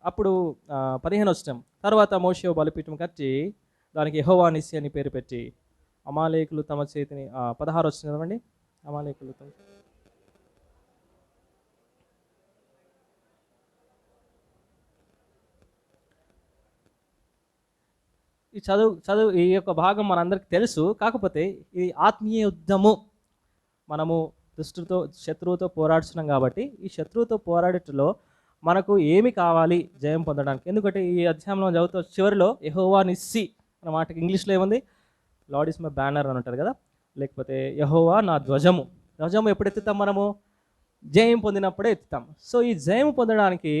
అప్పుడు 15వ వచనం, తర్వాత మోషే బలిపీఠం కట్టి దానికి యెహోవా నిస్సి అని పేరు పెట్టి అమాలేకులు తమ చేతిని 16 వచనం చదవండి. అమాలేకులు చదువు ఈ యొక్క భాగం మనందరికి తెలుసు. కాకపోతే ఇది ఆత్మీయ యుద్ధము. మనము శత్రువుతో పోరాడుతున్నాం కాబట్టి ఈ శత్రువుతో పోరాడేటలో మనకు ఏమి కావాలి జయం పొందడానికి. ఎందుకంటే ఈ అధ్యాయంలో చదువుతూ చివరిలో యెహోవా నిస్సి అన్న మాటకి ఇంగ్లీష్లో ఏముంది, లార్డ్ ఇస్ మై బ్యానర్ అని ఉంటుంది కదా, లేకపోతే యెహోవా నా ధ్వజము. ధ్వజము ఎప్పుడు ఎత్తుతాం మనము, జయం పొందినప్పుడే ఎత్తుతాం. సో ఈ జయం పొందడానికి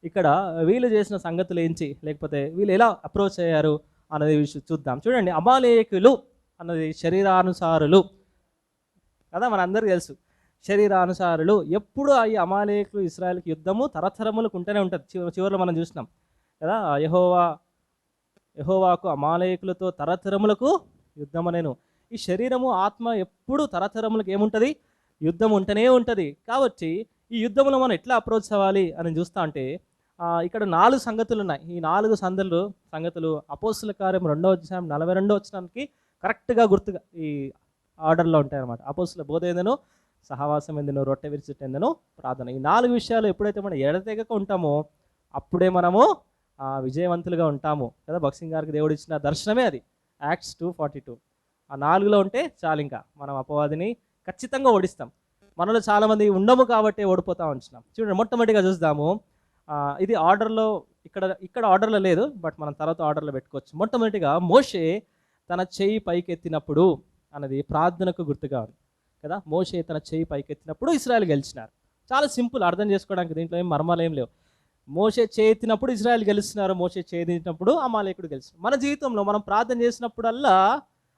ఇక్కడ వీళ్ళు చేసిన సంగతులు ఏంటి, లేకపోతే వీళ్ళు ఎలా అప్రోచ్ అయ్యారు అన్నది చూద్దాం. చూడండి, అమాలేకులు అన్నది శరీరానుసారులు కదా, మనందరికీ తెలుసు. శరీరానుసారులు ఎప్పుడు ఈ అమాలేకులు ఇశ్రాయేలుకి యుద్ధము తరతరములకు ఉంటూనే ఉంటుంది. చివరిలో మనం చూసినాం కదా, యెహోవాకు అమాలేకులతో తరతరములకు యుద్ధము. నేను ఈ శరీరము ఆత్మ ఎప్పుడు తరతరములకు ఏముంటుంది, యుద్ధం ఉంటూనే ఉంటుంది. కాబట్టి ఈ యుద్ధంలో మనం ఎట్లా అప్రోచ్ అవ్వాలి అని చూస్తా అంటే ఇక్కడ 4 సంగతులు ఉన్నాయి. ఈ 4 సంగతులు అపోస్తుల కార్యం 2వ అధ్యాయం 42వ వచనానికి కరెక్ట్గా గుర్తుగా ఈ ఆర్డర్లో ఉంటాయి అన్నమాట. అపోస్తుల బోధ ఏందనో, సహవాసం ఏందనో, రొట్టె విరుచుట ఏందనో, ప్రార్థన. ఈ 4 విషయాలు ఎప్పుడైతే మనం ఎడతెగక ఉంటామో అప్పుడే మనము విజయవంతులుగా ఉంటాము కదా. భక్సింగ్ గారికి దేవుడు ఇచ్చిన దర్శనమే అది, యాక్ట్స్ 2:42. ఆ 4లో ఉంటే చాలు, ఇంకా మనం అపవాదిని ఖచ్చితంగా ఓడిస్తాం. మనలో చాలామంది ఉండము కాబట్టి ఓడిపోతా ఉంటున్నాం. చూడండి, మొట్టమొదటిగా చూద్దాము. ఇది ఆర్డర్లో ఇక్కడ ఆర్డర్లో లేదు, బట్ మనం తర్వాత ఆర్డర్లో పెట్టుకోవచ్చు. మొట్టమొదటిగా మోషే తన చెయ్యి పైకెత్తినప్పుడు అన్నది ప్రార్థనకు గుర్తుగా ఉంది కదా. మోషే తన చెయ్యి పైకెత్తినప్పుడు ఇశ్రాయేల్ గెలిచినారు. చాలా సింపుల్ అర్థం చేసుకోవడానికి, దీంట్లో ఏం మర్మాలు ఏం లేవు. మోషే చేతినప్పుడు ఇశ్రాయేల్ గెలుస్తున్నారు, మోషే చేతినప్పుడు అమాలేకుడు గెలుస్తున్నారు. మన జీవితంలో మనం ప్రార్థన చేసినప్పుడల్లా,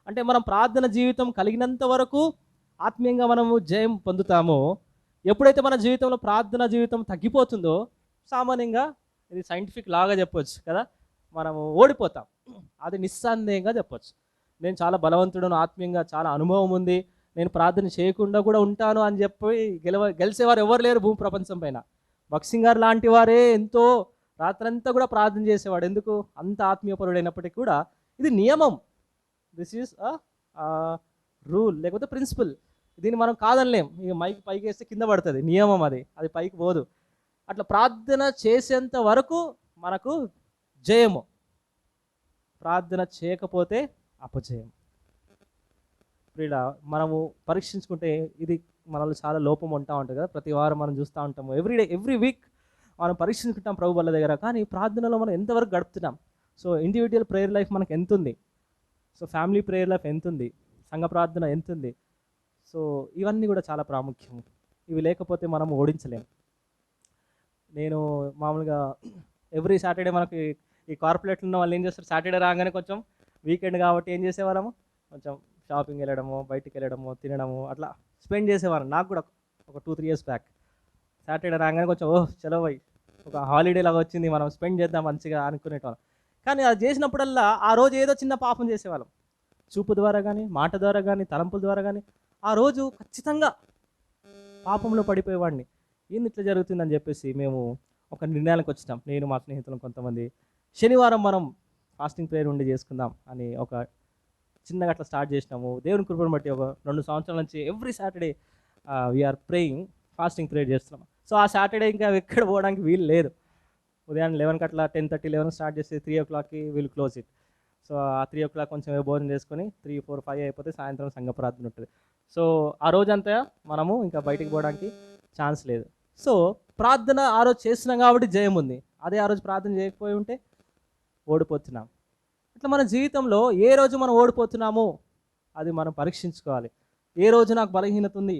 అంటే మనం ప్రార్థన జీవితం కలిగినంత వరకు ఆత్మీయంగా మనము జయం పొందుతామో, ఎప్పుడైతే మన జీవితంలో ప్రార్థన జీవితం తగ్గిపోతుందో సామాన్యంగా ఇది సైంటిఫిక్ లాగా చెప్పొచ్చు కదా, మనము ఓడిపోతాం. అది నిస్సందేహంగా చెప్పొచ్చు. నేను చాలా బలవంతుడను, ఆత్మీయంగా చాలా అనుభవం ఉంది, నేను ప్రార్థన చేయకుండా కూడా ఉంటాను అని చెప్పి గెలిచేవారు ఎవరు లేరు భూమి ప్రపంచం పైన. భక్సింగ్ గారు లాంటి వారే ఎంతో రాత్రంతా కూడా ప్రార్థన చేసేవాడు. ఎందుకు, అంత ఆత్మీయపరుడైనప్పటికీ కూడా ఇది నియమం. దిస్ ఈజ్ రూల్, లేకపోతే ప్రిన్సిపల్. దీన్ని మనం కాదనలేం. ఇక మైక్ పైకి వేస్తే కింద పడుతుంది, నియమం అది పైకి పోదు. అట్లా ప్రార్థన చేసేంత వరకు మనకు జయము. ప్రార్థన చేయకపోతే అపజయం. ప్రియుల మనము పరీక్షించుకుంటే ఇది మనలో చాలా లోపం ఉంటా ఉంటుంది కదా, ప్రతి వారం మనం చూస్తూ ఉంటాము, ఎవ్రీడే ఎవ్రీ వీక్ మనం పరీక్షించుకుంటాం ప్రభు వాళ్ళ దగ్గర. కానీ ప్రార్థనలో మనం ఎంతవరకు గడుపుతున్నాం? సో ఇండివిజువల్ ప్రేయర్ లైఫ్ మనకు ఎంత ఉంది? సో ఫ్యామిలీ ప్రేయర్ లైఫ్ ఎంత ఉంది? సంఘ ప్రార్థన ఎంత ఉంది? సో ఇవన్నీ కూడా చాలా ప్రాముఖ్యం. ఇవి లేకపోతే మనం ఓడించలేం. నేను మామూలుగా ఎవ్రీ సాటర్డే మనకి ఈ కార్పొరేట్లు ఉన్న వాళ్ళు ఏం చేస్తారు, సాటర్డే రాగానే కొంచెం వీకెండ్ కాబట్టి ఏం చేసేవారము, కొంచెం షాపింగ్ వెళ్ళడము, బయటికి వెళ్ళడము, తినడము, అట్లా స్పెండ్ చేసేవారు. నాకు కూడా ఒక 2-3 years బ్యాక్ సాటర్డే రాగానే కొంచెం చలో పోయి ఒక హాలిడే లాగా వచ్చింది, మనం స్పెండ్ చేద్దాం మంచిగా అనుకునేటోళ్ళం. కానీ అది చేసినప్పుడల్లా ఆ రోజు ఏదో చిన్న పాపం చేసేవాళ్ళం. చూపు ద్వారా కానీ, మాట ద్వారా కానీ, తలంపుల ద్వారా కానీ ఆ రోజు ఖచ్చితంగా పాపంలో పడిపోయేవాడిని. ఏంది ఇట్లా జరుగుతుందని చెప్పేసి మేము ఒక నిర్ణయానికి వచ్చినాం, నేను మా స్నేహితులం కొంతమంది. శనివారం మనం ఫాస్టింగ్ ప్రేయర్ ఉండి చేసుకుందాం అని ఒక చిన్నగా అట్లా స్టార్ట్ చేసినాము. దేవుని కృపను బట్టి ఒక 2 సంవత్సరాల నుంచి every Saturday we are praying, fasting prayer చేస్తున్నాం. సో ఆ సాటర్డే ఇంకా ఎక్కడ పోవడానికి వీలు లేదు. ఉదయం 11కి అట్లా 10:30, 11 స్టార్ట్ చేసి 3 o'clockకి వీల్ క్లోజ్ ఇట్. సో ఆ 3 o'clock కొంచెం భోజనం చేసుకొని 3, 4, 5 అయిపోతే సాయంత్రం సంఘ ప్రార్థన ఉంటుంది. సో ఆ రోజంతా మనము ఇంకా బయటికి పోవడానికి ఛాన్స్ లేదు. సో ప్రార్థన ఆ రోజు చేస్తున్నాం కాబట్టి జయం ఉంది. అదే ఆ రోజు ప్రార్థన చేయకపోయి ఉంటే ఓడిపోతున్నాం. ఇట్లా మన జీవితంలో ఏ రోజు మనం ఓడిపోతున్నామో అది మనం పరీక్షించుకోవాలి. ఏ రోజు నాకు బలహీనత ఉంది,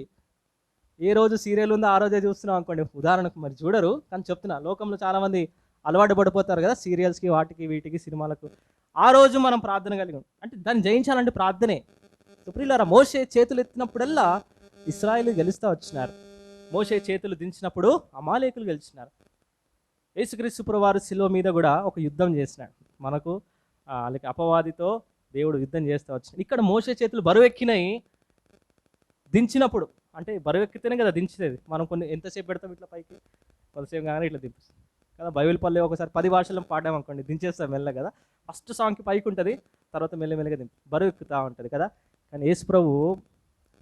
ఏ రోజు సీరియల్ ఉందో ఆ రోజే చూస్తున్నాం అనుకోండి, ఉదాహరణకు మరి చూడరు కానీ చెప్తున్నా, లోకంలో చాలామంది అలవాటు పడిపోతారు కదా సీరియల్స్కి, వాటికి వీటికి, సినిమాలకు. ఆ రోజు మనం ప్రార్థన కలిగి అంటే దాన్ని జయించాలంటే ప్రార్థనే. ప్రియులారా, మోషే చేతులు ఎత్తినప్పుడల్లా ఇశ్రాయేలు గెలుస్తూ వచ్చినారు. మోషే చేతులు దించినప్పుడు అమాలేకులు గెలిచినారు. యేసుక్రీస్తు ప్రభువారు శిలువ మీద కూడా ఒక యుద్ధం చేసినాడు. మనకు అలాగే అపవాదితో దేవుడు యుద్ధం చేస్తూ వచ్చినాడు. ఇక్కడ మోషే చేతులు బరువెక్కినాయి, దించినప్పుడు అంటే బరువెక్కితేనే కదా దించేది. మనం కొన్ని ఎంతసేపు పెడతాం ఇట్లా పైకి, కొంతసేపు కానీ ఇట్లా దింపిస్తాం కదా. బైబిల్ పల్లె ఒకసారి 10 భాషలను పాడామనుకోండి, దించేస్తాం మెల్లగా కదా. ఫస్ట్ సాంగ్కి పైకి ఉంటుంది, తర్వాత మెల్లమెల్లగా బరువెక్కుతూ ఉంటుంది కదా. కానీ యేసు ప్రభు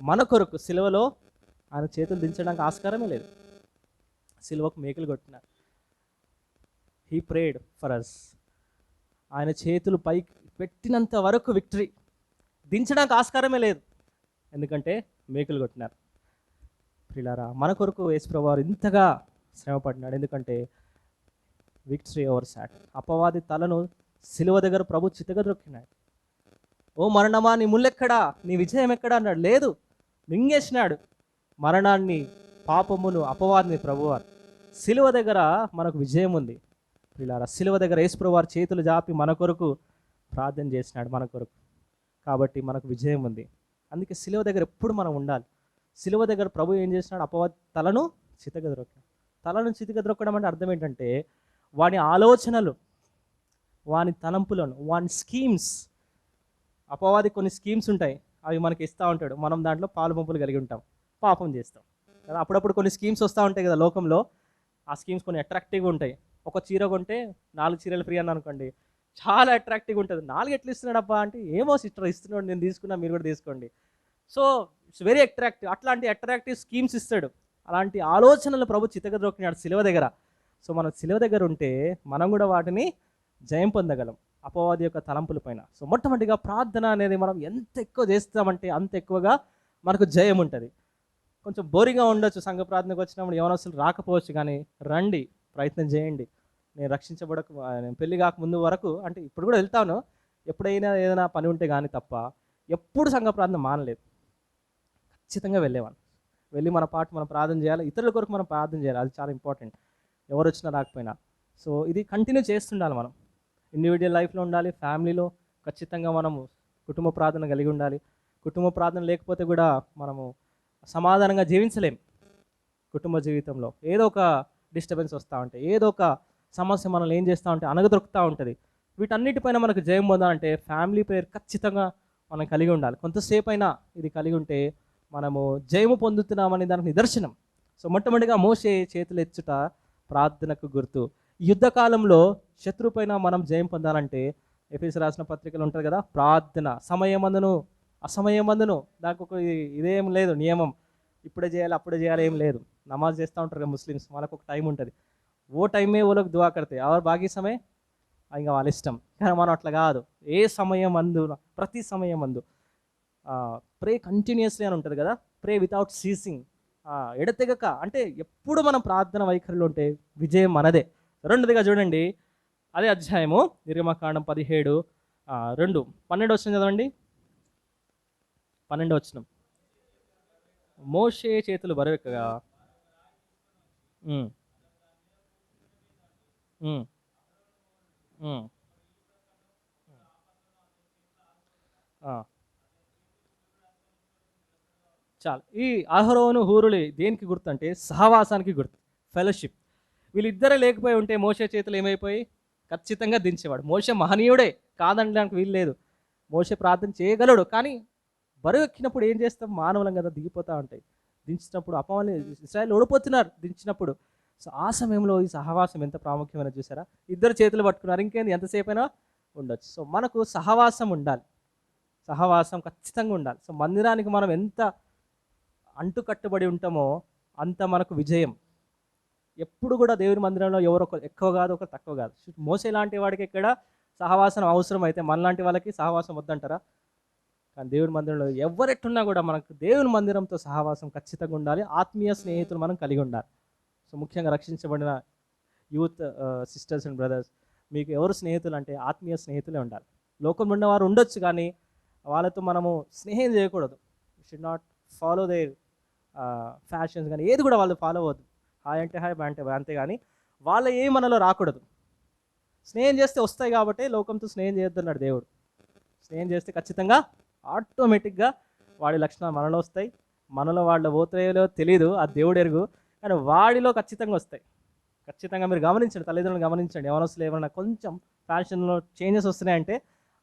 మన కొరకు సిలువలో ఆయన చేతులు దించడానికి ఆస్కారమే లేదు. సిలువకు మేకులు కొట్టినారు. He prayed for us. ఆయన చేతులు పైకి పెట్టినంత వరకు విక్టరీ, దించడానికి ఆస్కారమే లేదు, ఎందుకంటే మేకులు కొట్టినారు. ప్రియులారా, మన కొరకు యేసు ప్రభువారు ఇంతగా శ్రమపడినాడు. ఎందుకంటే విక్టరీ ఓవర్ సాట్. అపవాది తలను సిలువ దగ్గర ప్రభు చితగా దొక్కినాడు. ఓ మరణమా నీ ముల్లెక్కడా, నీ విజయం ఎక్కడా అన్నాడు. లేదు, మింగేసినాడు మరణాన్ని, పాపమును, అపవాదిని ప్రభువారు. సిలువ దగ్గర మనకు విజయం ఉంది. ప్రియులారా, సిలువ దగ్గర యేసు ప్రభువారు చేతులు జాపి మన కొరకు ప్రార్థన చేసినాడు, మన కొరకు. కాబట్టి మనకు విజయం ఉంది. అందుకే సిలువ దగ్గర ఎప్పుడు మనం ఉండాలి. సిలువ దగ్గర ప్రభు ఏం చేసినాడు, అపవాది తలను చితగద్రొక్కాడు. తలను చితగద్రొక్కడం అంటే అర్థం ఏంటంటే వాని ఆలోచనలు, వాని తలంపులను, వాని స్కీమ్స్. అపవాది కొన్ని స్కీమ్స్ ఉంటాయి, అవి మనకి ఇస్తూ ఉంటాడు. మనం దాంట్లో పాలు పంపులు కలిగి ఉంటాం, పాపం చేస్తాం కదా. అప్పుడప్పుడు కొన్ని స్కీమ్స్ వస్తూ ఉంటాయి కదా లోకంలో. ఆ స్కీమ్స్ కొన్ని అట్రాక్టివ్గా ఉంటాయి. ఒక చీర కొంటే 4 చీరలు ఫ్రీ అని అనుకోండి, చాలా అట్రాక్టివ్గా ఉంటుంది. 4 ఎట్లా ఇస్తున్నాడు అబ్బా అంటే, ఏమో సిస్టర్ ఇస్తున్నాడు, నేను తీసుకున్నా, మీరు కూడా తీసుకోండి. So it's very attractive. అట్లాంటి అట్రాక్టివ్ స్కీమ్స్ ఇస్తాడు. అలాంటి ఆలోచనలు ప్రభు చితగద్రొక్కినాడు సిలువ దగ్గర. సో మనం సిలువ దగ్గర ఉంటే మనం కూడా వాటిని జయం పొందగలం, అపవాది యొక్క తలంపుల పైన. సో మొట్టమొదటిగా ప్రార్థన అనేది మనం ఎంత ఎక్కువ చేస్తామంటే అంత ఎక్కువగా మనకు జయం ఉంటుంది. కొంచెం బోరింగ్గా ఉండొచ్చు సంఘ ప్రార్థనకు వచ్చినప్పుడు, యవనస్తులు రాకపోవచ్చు, కానీ రండి, ప్రయత్నం చేయండి. నేను నేను పెళ్లి కాకముందు వరకు, అంటే ఇప్పుడు కూడా వెళ్తాను, ఎప్పుడైనా ఏదైనా పని ఉంటే కానీ తప్ప ఎప్పుడు సంఘ ప్రార్థన మానలేదు. ఖచ్చితంగా వెళ్ళేవాడిని. వెళ్ళి మన పాటు మనం ప్రార్థన చేయాలి, ఇతరుల కొరకు మనం ప్రార్థన చేయాలి. అది చాలా ఇంపార్టెంట్, ఎవరు వచ్చినా రాకపోయినా. సో ఇది కంటిన్యూ చేస్తుండాలి. మనం ఇండివిజువల్ లైఫ్లో ఉండాలి, ఫ్యామిలీలో ఖచ్చితంగా మనము కుటుంబ ప్రార్థన కలిగి ఉండాలి. కుటుంబ ప్రార్థన లేకపోతే కూడా మనము సమాధానంగా జీవించలేం. కుటుంబ జీవితంలో ఏదో ఒక డిస్టర్బెన్స్ వస్తూ ఉంటాయి, ఏదో ఒక సమస్య మనల్ని ఏం చేస్తూ ఉంటే అణగదొరుకుతూ ఉంటుంది. వీటన్నిటిపైన మనకు జయం పొందాలంటే ఫ్యామిలీ ప్రేయర్ ఖచ్చితంగా మనం కలిగి ఉండాలి. కొంతసేపు అయినా ఇది కలిగి ఉంటే మనము జయము పొందుతున్నామని దానికి నిదర్శనం. సో మొట్టమొదటిగా మోషే చేతులు ఎత్తుట ప్రార్థనకు గుర్తు. యుద్ధకాలంలో శత్రువు పైన మనం జయం పొందాలంటే ఎఫెసీ రాసిన పత్రికలు ఉంటుంది కదా, ప్రార్థన సమయమందును అసమయమందును. దానికి ఒక ఇదేం లేదు నియమం, ఇప్పుడే చేయాలి అప్పుడే చేయాలి ఏం లేదు. నమాజ్ చేస్తూ ఉంటారు కదా ముస్లిమ్స్, వాళ్ళకు ఒక టైం ఉంటుంది. ఓ టైమే ఓ లోग दुआ करते और बाकी समय ఇంకా వాళ్ళ ఇష్టం. కానీ మనం అట్లా కాదు. ఏ సమయం అందు, ప్రతి సమయం అందు ప్రే కంటిన్యూస్లీ అని ఉంటుంది కదా, ప్రే వితౌట్ సీసింగ్, ఎడతెగక, అంటే ఎప్పుడు మనం ప్రార్థన వైఖరిలో ఉంటే విజయం మనదే. రెండోదిగా చూడండి, అదే అధ్యాయము నిర్గమకాండం 17 12 వచనం చదవండి. 12 వచనం. మోషే చేతులు బరువెక్కగా ఉమ్, ఉమ్, ఉమ్, ఆ, చాలు. ఈ అహరోను హూరులు దేనికి గుర్తు అంటే సహవాసానికి గుర్తు, ఫెలోషిప్. వీళ్ళిద్దరే లేకపోయి ఉంటే మోషే చేతులు ఏమైపోయి ఖచ్చితంగా దించేవాడు. మోషే మహనీయుడే, కాదనడానికి వీలు లేదు. మోషే ప్రార్థన చేయగలడు, కానీ బరువు ఎక్కినప్పుడు ఏం చేస్తాం, మానవులం కదా, దిగిపోతూ ఉంటాయి. దించినప్పుడు అపవాది, ఇశ్రాయేలు ఓడిపోతున్నారు దించినప్పుడు. సో ఆ సమయంలో ఈ సహవాసం ఎంత ప్రాముఖ్యమైన చూసారా. ఇద్దరు చేతులు పట్టుకున్నారు, ఇంకేంది, ఎంతసేపు అయినా ఉండొచ్చు. సో మనకు సహవాసం ఉండాలి, సహవాసం ఖచ్చితంగా ఉండాలి. సో మందిరానికి మనం ఎంత అంటుకట్టుబడి ఉంటామో అంత మనకు విజయం. ఎప్పుడు కూడా దేవుని మందిరంలో ఎవరు ఒకరు ఎక్కువ కాదు, ఒకరు తక్కువ కాదు. మోసే లాంటి వాడికి ఇక్కడ సహవాసం అవసరం అయితే మనలాంటి వాళ్ళకి సహవాసం వద్దంటారా? కానీ దేవుని మందిరంలో ఎవరెట్టున్నా కూడా మనకు దేవుని మందిరంతో సహవాసం ఖచ్చితంగా ఉండాలి. ఆత్మీయ స్నేహితులు మనం కలిగి ఉండాలి. సో ముఖ్యంగా రక్షించబడిన యూత్ సిస్టర్స్ అండ్ బ్రదర్స్, మీకు ఎవరు స్నేహితులు అంటే ఆత్మీయ స్నేహితులే ఉండాలి. లోకంలో ఉన్నవారు ఉండొచ్చు, కానీ వాళ్ళతో మనము స్నేహం చేయకూడదు. Should not follow their fashions, కానీ ఏది కూడా వాళ్ళు ఫాలో అవ్వద్దు. హాయ్ అంటే హాయ్, బాయ్ అంటే బాయ్, అంతే. కానీ వాళ్ళ ఏ మనలో రాకూడదు. స్నేహం చేస్తే వస్తాయి కాబట్టి లోకంతో స్నేహం చేయొద్దన్నాడు దేవుడు. స్నేహం చేస్తే ఖచ్చితంగా ఆటోమేటిక్గా వాడి లక్షణాలు మనలో వస్తాయి. మనలో వాళ్ళు పోతాయో తెలియదు, ఆ దేవుడు ఎరుగు, కానీ వాడిలో ఖచ్చితంగా వస్తాయి. ఖచ్చితంగా మీరు గమనించండి, తల్లిదండ్రులు గమనించండి. ఎవరొస్తలే ఏమన్నా కొంచెం ఫ్యాషన్లో చేంజెస్ వస్తున్నాయంటే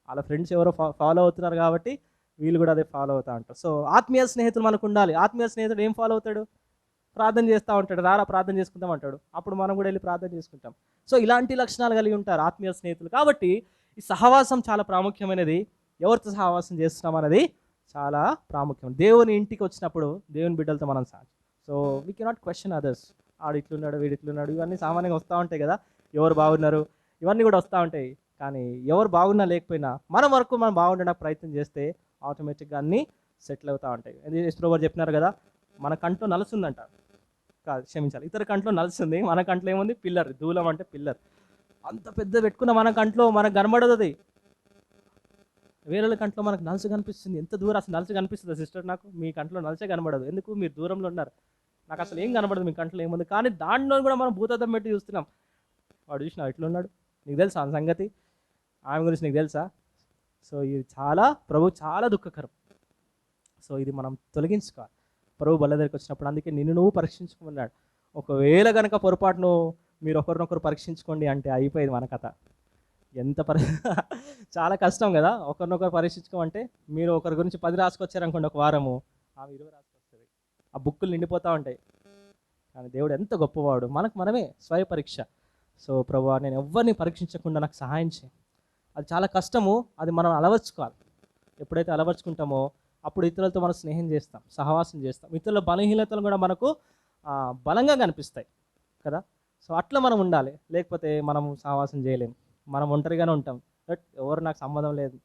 వాళ్ళ ఫ్రెండ్స్ ఎవరో ఫాలో అవుతున్నారు కాబట్టి వీళ్ళు కూడా అదే ఫాలో అవుతూ ఉంటారు. సో ఆత్మీయ స్నేహితులు మనకు ఉండాలి. ఆత్మీయ స్నేహితుడు ఏం ఫాలో అవుతాడు, ప్రార్థన చేస్తూ ఉంటాడు, రారా ప్రార్థన చేసుకుంటాం అంటాడు, అప్పుడు మనం కూడా వెళ్ళి ప్రార్థన చేసుకుంటాం. సో ఇలాంటి లక్షణాలు కలిగి ఉంటారు ఆత్మీయ స్నేహితులు. కాబట్టి ఈ సహవాసం చాలా ప్రాముఖ్యమైనది. ఎవరితో సహవాసం చేస్తున్నాం అనేది చాలా ప్రాముఖ్యం. దేవుని ఇంటికి వచ్చినప్పుడు దేవుని బిడ్డలతో మనం so we cannot question others, ఆడు ఇట్లున్నాడు, వీడు ఇట్లున్నాడు, ఇవన్నీ సామాన్యంగా వస్తూ ఉంటాయి కదా, ఎవరు బాగున్నారు, ఇవన్నీ కూడా వస్తూ ఉంటాయి. కానీ ఎవరు బాగున్నా లేకపోయినా మన వరకు మనం బాగుండడానికి ప్రయత్నం చేస్తే ఆటోమేటిక్గా అన్నీ సెటిల్ అవుతూ ఉంటాయి. యెషూప్రభువు చెప్పినారు కదా, మన కంట్లో నలుసుందంట, కాదు క్షమించాలి, ఇతర కంట్లో నలుస్తుంది, మన కంట్లో ఏముంది, పిల్లర్. దూలం అంటే పిల్లర్. అంత పెద్ద పెట్టుకున్న మన కంట్లో మనకు కనబడదు అది. వేరే కంట్లో మనకు నలుసు కనిపిస్తుంది. ఎంత దూరం అసలు నలుసు కనిపిస్తుంది సిస్టర్, నాకు మీ కంట్లో నలుసే కనబడదు. ఎందుకు, మీరు దూరంలో ఉన్నారు, నాకు అసలు ఏం కనబడదు మీ కంట్లో ఏముంది. కానీ దాంట్లో కూడా మనం భూతద్దం పెట్టి చూస్తున్నాం. వాడు చూసినా ఎట్లున్నాడు, నీకు తెలుసా ఆ సంగతి, ఆమె గురించి నీకు తెలుసా. సో ఇది ప్రభు చాలా దుఃఖకరం. సో ఇది మనం తొలగించుకోవాలి ప్రభు బల్ల దగ్గరికి వచ్చినప్పుడు. అందుకే నిన్ను నువ్వు పరీక్షించుకున్నాడు. ఒకవేళ కనుక పొరపాటును మీరు ఒకరినొకరు పరీక్షించుకోండి అంటే అయిపోయింది మన కథ. ఎంత చాలా కష్టం కదా ఒకరినొకరు పరీక్షించుకోమంటే. మీరు ఒకరి గురించి 10 రాసుకొచ్చారనుకోండి, ఒక వారము ఆమె 20 రాసుకొస్తుంది, ఆ బుక్కులు నిండిపోతూ ఉంటాయి. కానీ దేవుడు ఎంత గొప్పవాడు, మనకు మనమే స్వయ పరీక్ష. సో ప్రభువా, నేను ఎవరిని పరీక్షించకుండా నాకు సహాయం చేయి. అది చాలా కష్టము, అది మనం అలవర్చుకోవాలి. ఎప్పుడైతే అలవర్చుకుంటామో అప్పుడు ఇతరులతో మనం స్నేహం చేస్తాం, సహవాసం చేస్తాం. ఇతరుల బలహీనతలు కూడా మనకు బలంగా కనిపిస్తాయి కదా. సో అట్లా మనం ఉండాలి, లేకపోతే మనం సహవాసం చేయలేము. మనం ఒంటరిగానే ఉంటాం, బట్ ఎవరు నాకు సంబంధం లేదు,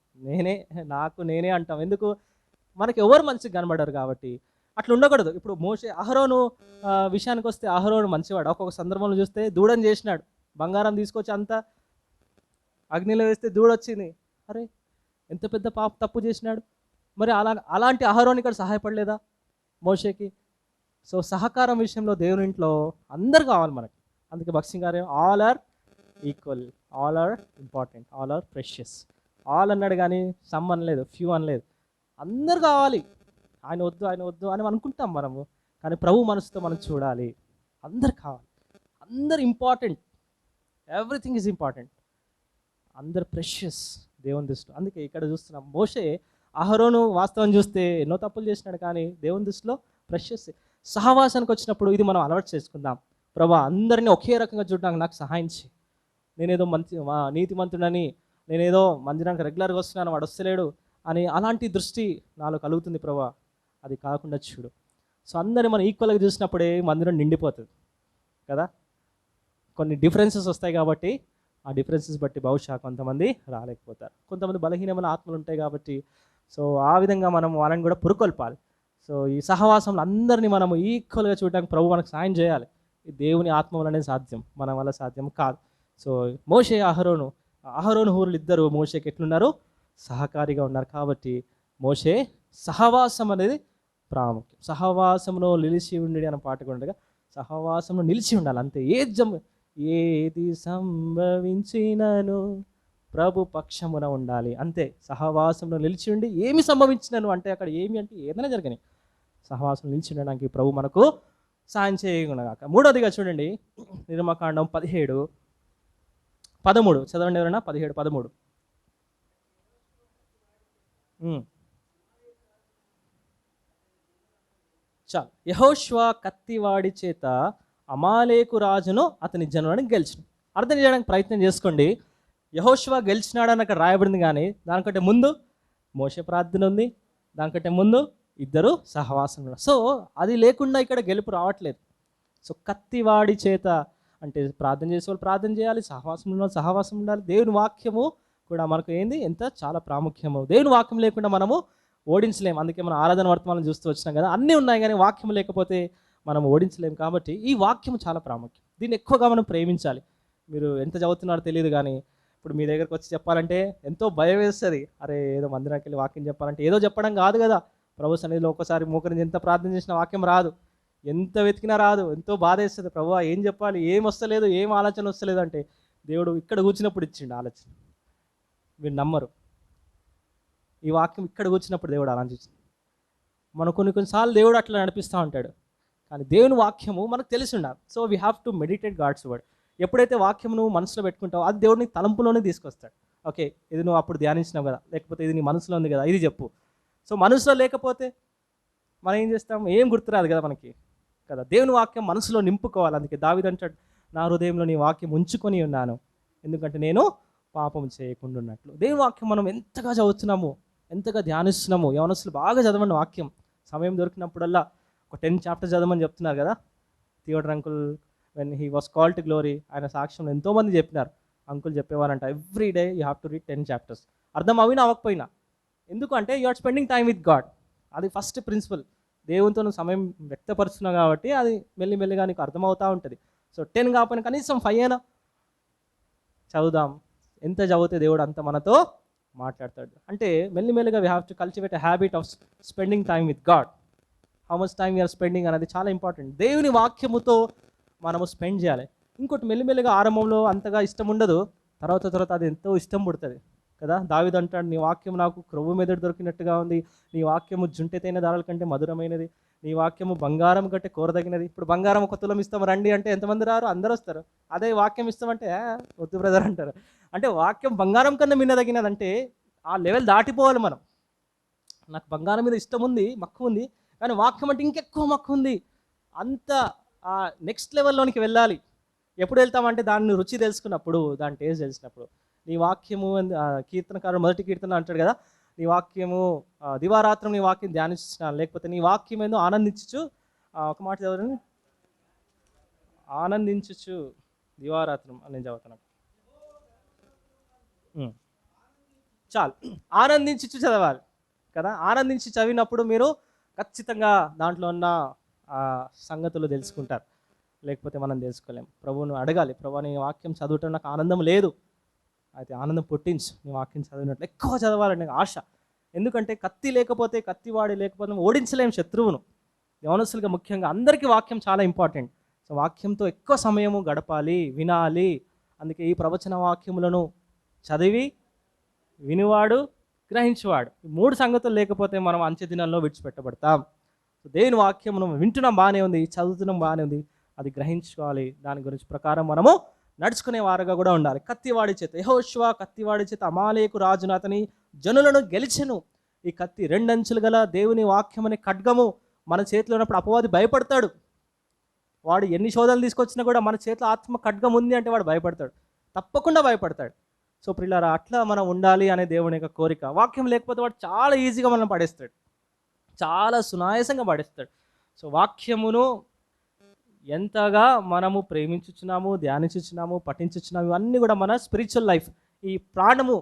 నేనే అంటాం. ఎందుకు, మనకి ఎవరు మంచిగా కనబడరు కాబట్టి. అట్లా ఉండకూడదు. ఇప్పుడు అహరోను విషయానికి వస్తే, అహరోను మంచివాడు. ఒక్కొక్క సందర్భంలో చూస్తే దూడని చేసినాడు, బంగారం తీసుకొచ్చి అంతా అగ్నిలో వేస్తే దూడొచ్చింది. అరే ఎంత పెద్ద తప్పు చేసినాడు. మరి అలాంటి అహరోను ఇక్కడ సహాయపడలేదా మోషేకి? సో సహకారం విషయంలో దేవుని ఇంట్లో అందరు కావాలి మనకి. అందుకే భక్సింగ్ గారు all are equal, all are important, all are precious. All అన్నాడు కానీ సమ్ అనలేదు, ఫ్యూ అనలేదు. అందరు కావాలి. ఆయన వద్దు అని అనుకుంటాం మనము, కానీ ప్రభు మనసుతో మనం చూడాలి. అందరు కావాలి, అందరు ఇంపార్టెంట్, ఎవ్రీథింగ్ ఈజ్ ఇంపార్టెంట్, అందరు ప్రెషియస్ దేవుని దృష్టిలో. అందుకే ఇక్కడ చూస్తున్నాం, మోషే అహరోను వాస్తవం చూస్తే ఎన్నో తప్పులు చేసినాడు, కానీ దేవుని దృష్టిలో ప్రెషియస్. సహవాసానికి వచ్చినప్పుడు ఇది మనం అలవాటు చేసుకుందాం. ప్రభా, అందరినీ ఒకే రకంగా చూడడానికి నాకు సహాయం చేయి. నేనేదో నీతిమంతుడని, నేనేదో మందిరానికి రెగ్యులర్గా వస్తున్నాను, వాడు వస్తలేడు అని అలాంటి దృష్టి నాలో కలుగుతుంది ప్రభా. అది కాకుండా చూడు. సో అందరిని మనం ఈక్వల్గా చూసినప్పుడే మందిరం నిండిపోతుంది కదా. కొన్ని డిఫరెన్సెస్ వస్తాయి కాబట్టి ఆ డిఫరెన్సెస్ బట్టి బహుశా కొంతమంది రాలేకపోతారు. కొంతమంది బలహీనమైన ఆత్మలు ఉంటాయి కాబట్టి సో ఆ విధంగా మనం వాళ్ళని కూడా పురుకొల్పాలి. సో ఈ సహవాసంలో అందరినీ మనము ఈక్వల్గా చూడడానికి ప్రభు మనకు సాయం చేయాలి. ఈ దేవుని ఆత్మ వల్లనే సాధ్యం, మన వల్ల సాధ్యం కాదు. సో మోషే అహరోను హూరులు ఇద్దరు మోషేకి ఎట్లున్నారు, సహకారిగా ఉన్నారు. కాబట్టి మోషే సహవాసం అనేది ప్రాముఖ్యం. సహవాసంలో నిలిచి ఉండి అనే పాట కూడా ఉండగా సహవాసంలో నిలిచి ఉండాలి అంతే. ఏది సంభవించినను ప్రభు పక్షమున ఉండాలి అంతే. సహవాసంలో నిలిచి ఉండి ఏమి సంభవించినను అంటే అక్కడ ఏమి అంటే ఏదైనా జరగని సహవాసం నిలిచి ఉండడానికి ప్రభు మనకు సాయం చేయగుణగాక. మూడోదిగా చూడండి, నిర్మకాండం 17:13 చదవండి ఎవరైనా. 17:13 చాలు. యెహోషువ కత్తివాడి చేత అమాలేకు రాజును అతని జనులను గెలిచిన. అర్థం చేయడానికి ప్రయత్నం చేసుకోండి. యెహోషువ గెలిచినాడని అక్కడ రాయబడింది, కానీ దానికంటే ముందు మోషే ప్రార్థన ఉంది, దానికంటే ముందు ఇద్దరు సహవాసం. సో అది లేకుండా ఇక్కడ గెలుపు రావట్లేదు. సో కత్తివాడి చేత అంటే ప్రార్థన చేసే వాళ్ళు ప్రార్థన చేయాలి, సహవాసం ఉన్న వాళ్ళు సహవాసం ఉండాలి. దేవుని వాక్యము కూడా మనకు ఏంది ఎంత చాలా ప్రాముఖ్యము. దేవుని వాక్యం లేకుండా మనము ఓడించలేము. అందుకే మనం ఆరాధన వర్తమానం చూస్తూ వచ్చినాం కదా, అన్నీ ఉన్నాయి కానీ వాక్యం లేకపోతే మనం ఓడించలేము. కాబట్టి ఈ వాక్యం చాలా ప్రాముఖ్యం. దీన్ని ఎక్కువగా మనం ప్రేమించాలి. మీరు ఎంత చదువుతున్నారో తెలియదు, కానీ ఇప్పుడు మీ దగ్గరకు వచ్చి చెప్పాలంటే ఎంతో భయం వేస్తుంది. అరే ఏదో మందిరానికి వెళ్ళి వాక్యం చెప్పాలంటే ఏదో చెప్పడం కాదు కదా. ప్రభు సన్నిధిలో ఒక్కసారి మోకరించి ఎంత ప్రార్థన చేసిన వాక్యం రాదు, ఎంత వెతికినా రాదు. ఎంతో బాధ వేస్తుంది. ప్రభువా ఏం చెప్పాలి, ఏం వస్తలేదు, ఏం ఆలోచన వస్తలేదు అంటే దేవుడు ఇక్కడ కూర్చున్నప్పుడు ఇచ్చిండు ఆలోచన. మీరు నమ్మరు, ఈ వాక్యం ఇక్కడ కూర్చున్నప్పుడు దేవుడు ఆలోచించింది. మన కొన్నిసార్లు దేవుడు అట్లా నడిపిస్తూ ఉంటాడు, కానీ దేవుని వాక్యము మనకు తెలిసి ఉండాలి. So we have to meditate God's word. ఎప్పుడైతే వాక్యం నువ్వు మనసులో పెట్టుకుంటావో అది దేవుడిని తలంపులోనే తీసుకొస్తాడు. ఓకే ఇది నువ్వు అప్పుడు ధ్యానించినావు కదా, లేకపోతే ఇది నీ మనసులో ఉంది కదా, ఇది చెప్పు. సో మనసులో లేకపోతే మనం ఏం చేస్తాం, ఏం గుర్తురాదు కదా మనకి కదా. దేవుని వాక్యం మనసులో నింపుకోవాలి. అందుకే దావీదు అంటాడు, నా హృదయంలో నీ వాక్యం ఉంచుకొని ఉన్నాను, ఎందుకంటే నేను పాపం చేయకుండా ఉన్నట్లు. దేవుని వాక్యం మనం ఎంతగా చదువుతున్నాము, ఎంతగా ధ్యానిస్తున్నాము. యవనస్తులు బాగా చదవండి వాక్యం. సమయం దొరికినప్పుడల్లా ఒక 10 చాప్టర్స్ చదవమని చెప్తున్నారు కదా. Theodore uncle when he was called to glory, ఆయన సాక్ష్యం ఎంతోమంది చెప్పినారు. అంకుల్ చెప్పేవారంట every day you have to read 10 chapters. అర్థం అవినా అవ్వకపోయినా, ఎందుకంటే you are spending time with God. అది ఫస్ట్ ప్రిన్సిపల్. దేవునితో నువ్వు సమయం వ్యక్తపరుస్తున్నావు కాబట్టి అది మెల్లిమెల్లిగా నీకు అర్థమవుతూ ఉంటుంది. సో 10 కాకపోయినా కనీసం 5 అయినా చదువుదాం. ఎంత చదివితే దేవుడు అంత మనతో మాట్లాడతాడు. అంటే మెల్లిమెల్లిగా we have to cultivate a habit of spending time with God. How much time you are spending అనేది చాలా ఇంపార్టెంట్. దేవుని వాక్యముతో మనము స్పెండ్ చేయాలి. ఇంకోటి మెల్లిమెల్లిగా ఆరంభంలో అంతగా ఇష్టం ఉండదు, తర్వాత అది ఎంతో ఇష్టం పుడుతుంది కదా. దావీదు అంటాడు, నీ వాక్యం నాకు క్రొవ్వు మెదడు దొరికినట్టుగా ఉంది, నీ వాక్యము జుంటెతైన దారాల కంటే మధురమైనది, నీ వాక్యము బంగారం కంటే కోరదగినది. ఇప్పుడు బంగారం 1 తులం ఇస్తాం రండి అంటే ఎంతమంది రారు, అందరూ వస్తారు. అదే వాక్యం ఇస్తామంటే వద్దు బ్రదర్ అంటారు. అంటే వాక్యం బంగారం కన్నా మిన్నదగినది అంటే ఆ లెవెల్ దాటిపోవాలి మనం. నాకు బంగారం మీద ఇష్టం ఉంది, మక్కువ ఉంది, కానీ వాక్యం అంటే ఇంకెక్కువ మక్కువ ఉంది. అంత నెక్స్ట్ లెవెల్లోనికి వెళ్ళాలి. ఎప్పుడు వెళ్తామంటే దాన్ని రుచి తెలుసుకున్నప్పుడు, దాని టేస్ట్ తెలిసినప్పుడు. నీ వాక్యము కీర్తనకారుడు మొదటి కీర్తన అంటాడు కదా, నీ వాక్యము దివారాత్రం నీ వాక్యం ధ్యానిస్తున్నాను, లేకపోతే నీ వాక్యం ఏందో ఆనందించు. ఒక మాట చదవండి, ఆనందించు దివారాత్రం అని నేను చదువుతాను. చాలు, ఆనందించు చదవాలి కదా. ఆనందించి చదివినప్పుడు మీరు ఖచ్చితంగా దాంట్లో ఉన్న సంగతులు తెలుసుకుంటారు, లేకపోతే మనం తెలుసుకోలేం. ప్రభువును అడగాలి, ప్రభు నీ వాక్యం చదవటం నాకు ఆనందం లేదు, అయితే ఆనందం పుట్టించు, నీ వాక్యం చదివినట్లు ఎక్కువ చదవాలని ఆశ. ఎందుకంటే కత్తివాడి లేకపోతే ఓడించలేం శత్రువును. యవనస్తులుగా ముఖ్యంగా అందరికీ వాక్యం చాలా ఇంపార్టెంట్. సో వాక్యంతో ఎక్కువ సమయము గడపాలి, వినాలి. అందుకే ఈ ప్రవచన వాక్యములను చదివి వినివాడు గ్రహించేవాడు, ఈ 3 సంగతులు లేకపోతే మనం అంచె దినాల్లో విడిచిపెట్టబడతాం. సో దేవుని వాక్యం మనం వింటున్నాం బాగానే ఉంది, చదువుతున్నాం బాగానే ఉంది, అది గ్రహించుకోవాలి. దాని గురించి ప్రకారం మనము నడుచుకునే వారుగా కూడా ఉండాలి. కత్తివాడి చేత యెహోషువ కత్తివాడి చేత అమాలేకు రాజును అతని జనులను గెలిచెను. ఈ కత్తి 2 అంచులు గల దేవుని వాక్యం అనే ఖడ్గము మన చేతిలో ఉన్నప్పుడు అపవాది భయపడతాడు. వాడు ఎన్ని శోధనలు తీసుకొచ్చినా కూడా మన చేతిలో ఆత్మ ఖడ్గం ఉంది అంటే వాడు భయపడతాడు, తప్పకుండా భయపడతాడు. సో ప్రియులారా, అట్లా మనం ఉండాలి అనే దేవుని యొక్క కోరిక. వాక్యం లేకపోతే వాడు చాలా ఈజీగా మనం పడేస్తాడు, చాలా సునాయాసంగా పడేస్తాడు. సో వాక్యమును ఎంతగా మనము ప్రేమించుచున్నాము, ధ్యానించుచున్నాము, పఠించుచున్నాము, ఇవన్నీ కూడా మన స్పిరిచువల్ లైఫ్. ఈ ప్రాణము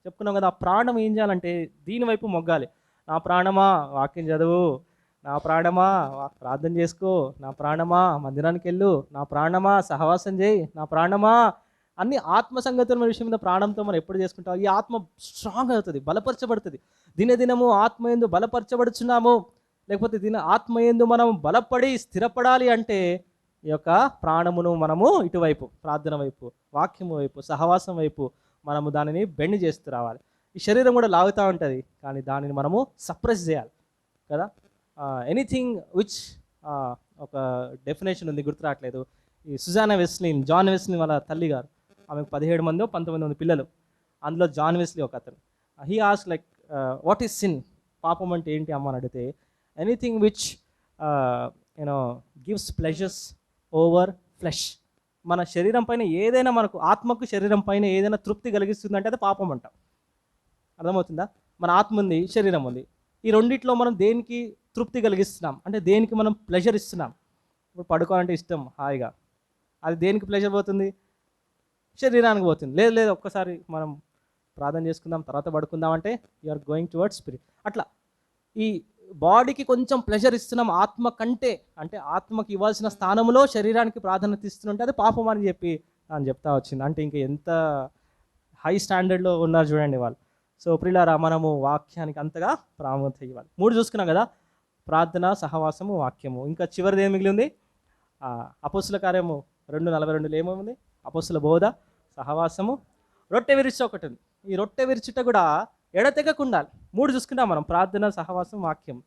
చెప్పుకున్నాం కదా, ఆ ప్రాణం ఏం చేయాలంటే దీని వైపు మొగ్గాలి. నా ప్రాణమా వాక్యం చదువు, నా ప్రాణమా ప్రార్థన చేసుకో, నా ప్రాణమా మందిరానికి వెళ్ళు, నా ప్రాణమా సహవాసం చేయి, నా ప్రాణమా అన్ని ఆత్మ సంగతుల విషయం మీద ప్రాణంతో మనం ఎప్పుడు చేసుకుంటాం, ఈ ఆత్మ స్ట్రాంగ్ అవుతుంది, బలపరచబడుతుంది. దినదినము ఆత్మయందు బలపరచబడుచున్నాము, లేకపోతే ఆత్మయందు మనం బలపడి స్థిరపడాలి అంటే ఈ యొక్క ప్రాణమును మనము ఇటువైపు ప్రార్థన వైపు, వాక్యము వైపు, సహవాసం వైపు మనము దానిని బెండ్ చేస్తూ రావాలి. ఈ శరీరం కూడా లాగుతూ ఉంటుంది, కానీ దానిని మనము సప్రెస్ చేయాలి కదా. ఎనీథింగ్ విచ్ ఒక డెఫినేషన్ ఉంది, గుర్తురావట్లేదు. ఈ సుజానా వెస్లిన్, జాన్ వెస్లిన్ వాళ్ళ తల్లి గారు, ఆమెకు 17 మందో 19 మంది పిల్లలు, అందులో జాన్ వెస్లీ ఒక అతను. He ask like what is sin, పాపం అంటే ఏంటి అమ్మ అని అడిగితే, anything which you know gives pleasures over flesh. మన శరీరం పైన ఏదైనా, మనకు ఆత్మకు శరీరం పైన ఏదైనా తృప్తి కలిగిస్తుందంటే అది పాపం అంటాం. అర్థమవుతుందా? మన ఆత్మ ఉంది, శరీరం ఉంది, ఈ రెండిట్లో మనం దేనికి తృప్తి కలిగిస్తున్నాం అంటే దేనికి మనం ప్లెజర్ ఇస్తున్నాం. ఇప్పుడు పడుకోవాలంటే ఇష్టం హాయిగా, అది దేనికి ప్లెజర్ పోతుంది? శరీరానికి పోతుంది. లేదు లేదు ఒక్కసారి మనం ప్రార్థన చేసుకుందాం తర్వాత పడుకుందాం అంటే you are going towards spirit. అట్లా ఈ బాడీకి కొంచెం ప్లెజర్ ఇస్తున్నాం ఆత్మ కంటే, అంటే ఆత్మకి ఇవ్వాల్సిన స్థానంలో శరీరానికి ప్రాధాన్యత ఇస్తుంటే అది పాపం అని చెప్పి అని చెప్తా వచ్చింది. అంటే ఇంకా ఎంత హై స్టాండర్డ్లో ఉన్నారు చూడండి వాళ్ళు. సో ప్రియులారా, మనము వాక్యానికి అంతగా ప్రాముఖ్యత ఇవ్వాలి. 3 చూసుకున్నాం కదా, ప్రార్థన, సహవాసము, వాక్యము. ఇంకా చివరిది ఏమి మిగిలింది? అపోస్తుల కార్యము 2:42 ఏమేముంది? అపోస్తుల బోధ, సహవాసము, రొట్టె విరుచుట ఒకటి ఉంది. ఈ రొట్టె విరుచుట కూడా ఎడతెగకుండాలి. 3 చూసుకుంటాం మనం, ప్రార్థన, సహవాసం, వాక్యం.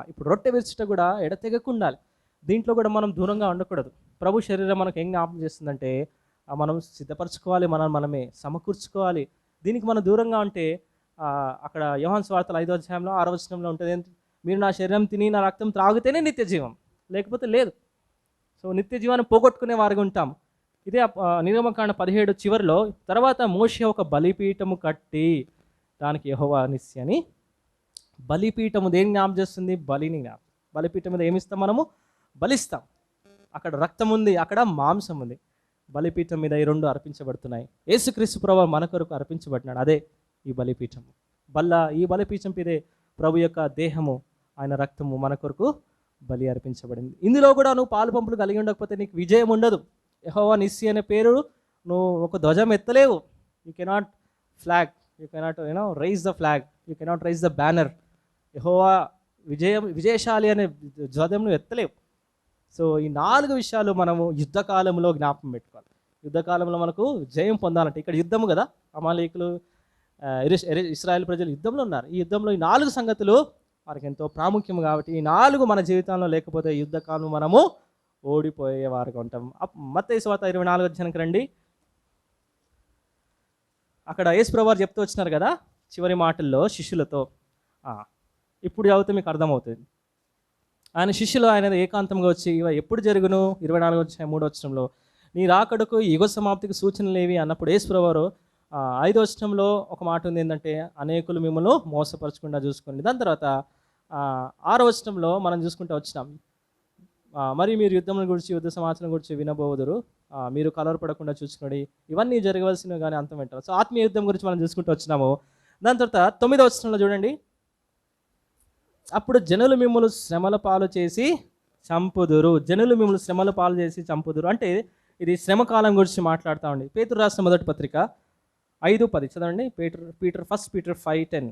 ఇప్పుడు రొట్టె విరుచుట కూడా ఎడతెగకుండాలి. దీంట్లో కూడా మనం దూరంగా ఉండకూడదు. ప్రభు శరీరం మనకు ఏం జ్ఞాపకం చేస్తుందంటే మనం సిద్ధపరచుకోవాలి, మనమే సమకూర్చుకోవాలి. దీనికి మనం దూరంగా ఉంటే అక్కడ యోహాను సువార్తల 5వ అధ్యాయంలో 6వ వచనంలో ఉంటుంది, మీరు నా శరీరం తిని నా రక్తం త్రాగితేనే నిత్య జీవం, లేకపోతే లేదు. సో నిత్య జీవాన్ని పోగొట్టుకునే వారిగా ఉంటాం. ఇదే నిర్గమకాండ 17 చివరిలో, తర్వాత మోషే ఒక బలిపీఠము కట్టి దానికి యెహోవా నిస్సి అని బలిపీఠము దేని జ్ఞాపకం చేస్తుంది? బలిని జ్ఞాపకం. బలిపీఠం మీద ఏమిస్తాం? మనము బలిస్తాం. అక్కడ రక్తం ఉంది, అక్కడ మాంసం ఉంది. బలిపీఠం మీద ఈ 2 అర్పించబడుతున్నాయి. యేసుక్రీస్తు ప్రభువు మన కొరకు అర్పించబడినాడు, అదే ఈ బలిపీఠం. ఈ బలిపీఠం మీదే ప్రభు యొక్క దేహము, ఆయన రక్తము మన కొరకు బలి అర్పించబడింది. ఇందులో కూడా నువ్వు పాలు పంపులు కలిగి ఉండకపోతే నీకు విజయం ఉండదు. యెహోవా నిస్సి అనే పేరు నువ్వు ఒక ధ్వజం ఎత్తలేవు. You cannot flag, you cannot raise the flag, you cannot raise the banner. యెహోవా విజయశాలి అనే ధ్వజం నువ్వు ఎత్తలేవు. సో ఈ 4 విషయాలు మనము యుద్ధకాలంలో జ్ఞాపకం పెట్టుకోవాలి. యుద్ధకాలంలో మనకు జయం పొందాలంటే, ఇక్కడ యుద్ధము కదా, అమాలేకులు, ఇశ్రాయేల్ ప్రజలు యుద్ధంలో ఉన్నారు. ఈ యుద్ధంలో ఈ 4 సంగతులు వారికి ఎంతో ప్రాముఖ్యం కాబట్టి ఈ 4 మన జీవితంలో లేకపోతే యుద్ధకాలం మనము ఓడిపోయేవారుగా ఉంటాం. మత్తయి సువార్త 24వ అధ్యాయానికి రండి. అక్కడ యేసు ప్రభువు చెప్తూ వచ్చినారు కదా చివరి మాటల్లో శిష్యులతో, ఇప్పుడు చదివితే మీకు అర్థమవుతుంది. ఆయన శిష్యులు ఆయన ఏకాంతంగా వచ్చి ఎప్పుడు జరుగును, 24వ అధ్యాయం 3వ వచనంలో, నీ రాకడకు యుగ సమాప్తికి సూచనలు ఏవి అన్నప్పుడు యేసు ప్రభువు 5వ వచనంలో ఒక మాట ఉంది, ఏంటంటే అనేకులు మిమ్మల్ని మోసపరచకుండా చూసుకోండి. దాని తర్వాత 6వ వచనంలో మనం చూసుకుంటూ వచ్చినాం, మరి మీరు యుద్ధం గురించి, యుద్ధ సమాచారం గురించి వినబోదురు, మీరు కలవరపడకుండా చూసుకోండి, ఇవన్నీ జరగవలసినవి కానీ అంతం వింటారు. సో ఆత్మీయ యుద్ధం గురించి మనం చూసుకుంటూ వచ్చినాము. దాని తర్వాత 9వ వచనంలో చూడండి, అప్పుడు జనులు మిమ్మల్ని శ్రమల పాలు చేసి చంపుదురు. జనులు మిమ్మల్ని శ్రమల పాలు చేసి చంపుదురు అంటే ఇది శ్రమకాలం గురించి మాట్లాడుతూ ఉండి. పేతురు రాసిన మొదటి పత్రిక 5:10 చదవండి. First Peter 5:10.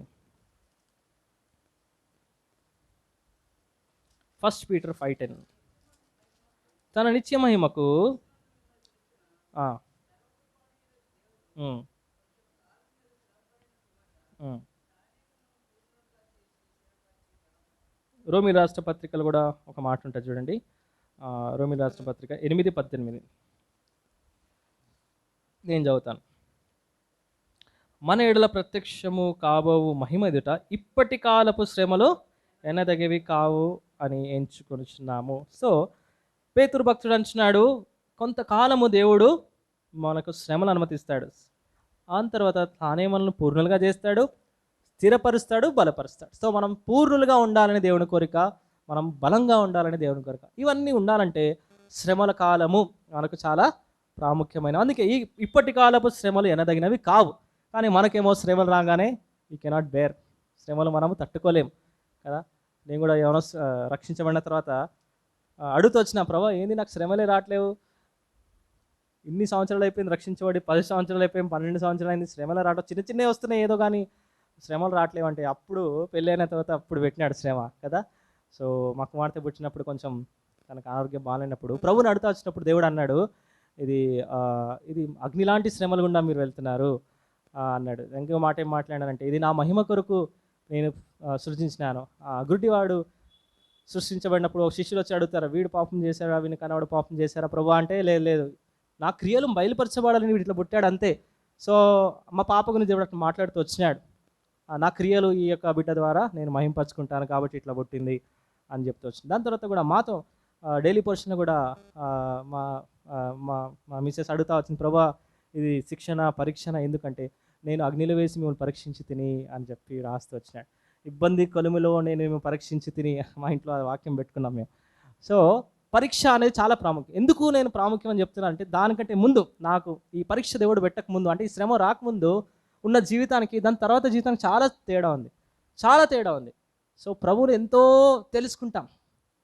First Peter 5:10. తన నిత్య మహిమకు రోమి రాష్ట్ర పత్రికలు కూడా ఒక మాట ఉంటుంది చూడండి. రోమి రాష్ట్ర పత్రిక 8:18 నేను చదువుతాను. మన ఎడల ప్రత్యక్షము కాబోవు మహిమ ఎదుట ఇప్పటి కాలపు శ్రమలు ఎనదగివి కావు అని ఎంచుకొనిచున్నాము. సో పేతురు భక్తుడు అంటున్నాడు, కొంతకాలము దేవుడు మనకు శ్రమలు అనుమతిస్తాడు, ఆ తర్వాత తానే మనల్ని పూర్ణులుగా చేస్తాడు, స్థిరపరుస్తాడు, బలపరుస్తాడు. సో మనం పూర్ణులుగా ఉండాలని దేవుని కోరిక, మనం బలంగా ఉండాలని దేవుని కోరిక. ఇవన్నీ ఉండాలంటే శ్రమల కాలము మనకు చాలా ప్రాముఖ్యమైన, అందుకే ఇప్పటి కాలపు శ్రమలు ఎనదగినవి కావు. కానీ మనకేమో శ్రమలు రాగానే వీ కెనాట్ బేర్, శ్రమలు మనము తట్టుకోలేం కదా. నేను కూడా ఏమైనా రక్షించబడిన తర్వాత అడుగుతూ వచ్చిన, ప్రభా ఏంది నాకు శ్రమలే రావట్లేవు, ఇన్ని సంవత్సరాలు అయిపోయింది రక్షించబడి, 10 సంవత్సరాలు అయిపోయింది, 12 సంవత్సరాలు అయింది, శ్రమలు రావడం చిన్న చిన్నవి వస్తున్నాయి ఏదో, కానీ శ్రమలు రావట్లేవు అంటే అప్పుడు పెళ్ళి అయిన తర్వాత అప్పుడు పెట్టినాడు శ్రమ కదా. సో మా కుమార్తె పుట్టినప్పుడు కొంచెం తనకు ఆరోగ్యం బాగాలేనప్పుడు ప్రభుని అడుగుతా వచ్చినప్పుడు దేవుడు అన్నాడు, ఇది ఇది అగ్ని లాంటి శ్రమలు గుండా మీరు వెళ్తున్నారు అన్నాడు. ఇంకో మాట ఏం మాట్లాడానంటే, ఇది నా మహిమ కొరకు నేను సృజించినాను. గుడ్డివాడు సృష్టించబడినప్పుడు ఒక శిష్యులు వచ్చి అడుగుతారు, వీడు పాపం చేశారా, వీని కనవాడు పాపం చేశారా ప్రభు అంటే, లేదు లేదు నా క్రియలు బయలుపరచబడాలని వీటిలో పుట్టాడు అంతే. సో మా పాప గురించి దేవుడు అట్లా మాట్లాడుతూ వచ్చినాడు, నా క్రియలు ఈ యొక్క బిడ్డ ద్వారా నేను మహింపరచుకుంటాను కాబట్టి ఇట్లా పుట్టింది అని చెప్తూ వచ్చింది. దాని తర్వాత కూడా మాతో డైలీ పోర్షన్ కూడా మా మా మా మిస్సెస్ అడుగుతా వచ్చింది, ప్రభా ఇది శిక్షణ పరీక్షణ ఎందుకంటే నేను అగ్నిలో వేసి మిమ్మల్ని పరీక్షించి తిని అని చెప్పి రాస్తూ వచ్చినాడు. ఇబ్బంది కొలుములో నేను మేము పరీక్షించి తిని, మా ఇంట్లో ఆ వాక్యం పెట్టుకున్నాం మేము. సో పరీక్ష అనేది చాలా ప్రాముఖ్యం. ఎందుకు నేను ప్రాముఖ్యం అని చెప్తున్నాను అంటే, దానికంటే ముందు నాకు ఈ పరీక్ష దేవుడు పెట్టక ముందు, అంటే ఈ శ్రమ రాకముందు ఉన్న జీవితానికి దాని తర్వాత జీవితానికి చాలా తేడా ఉంది, చాలా తేడా ఉంది. సో ప్రభువుని ఎంతో తెలుసుకుంటాం,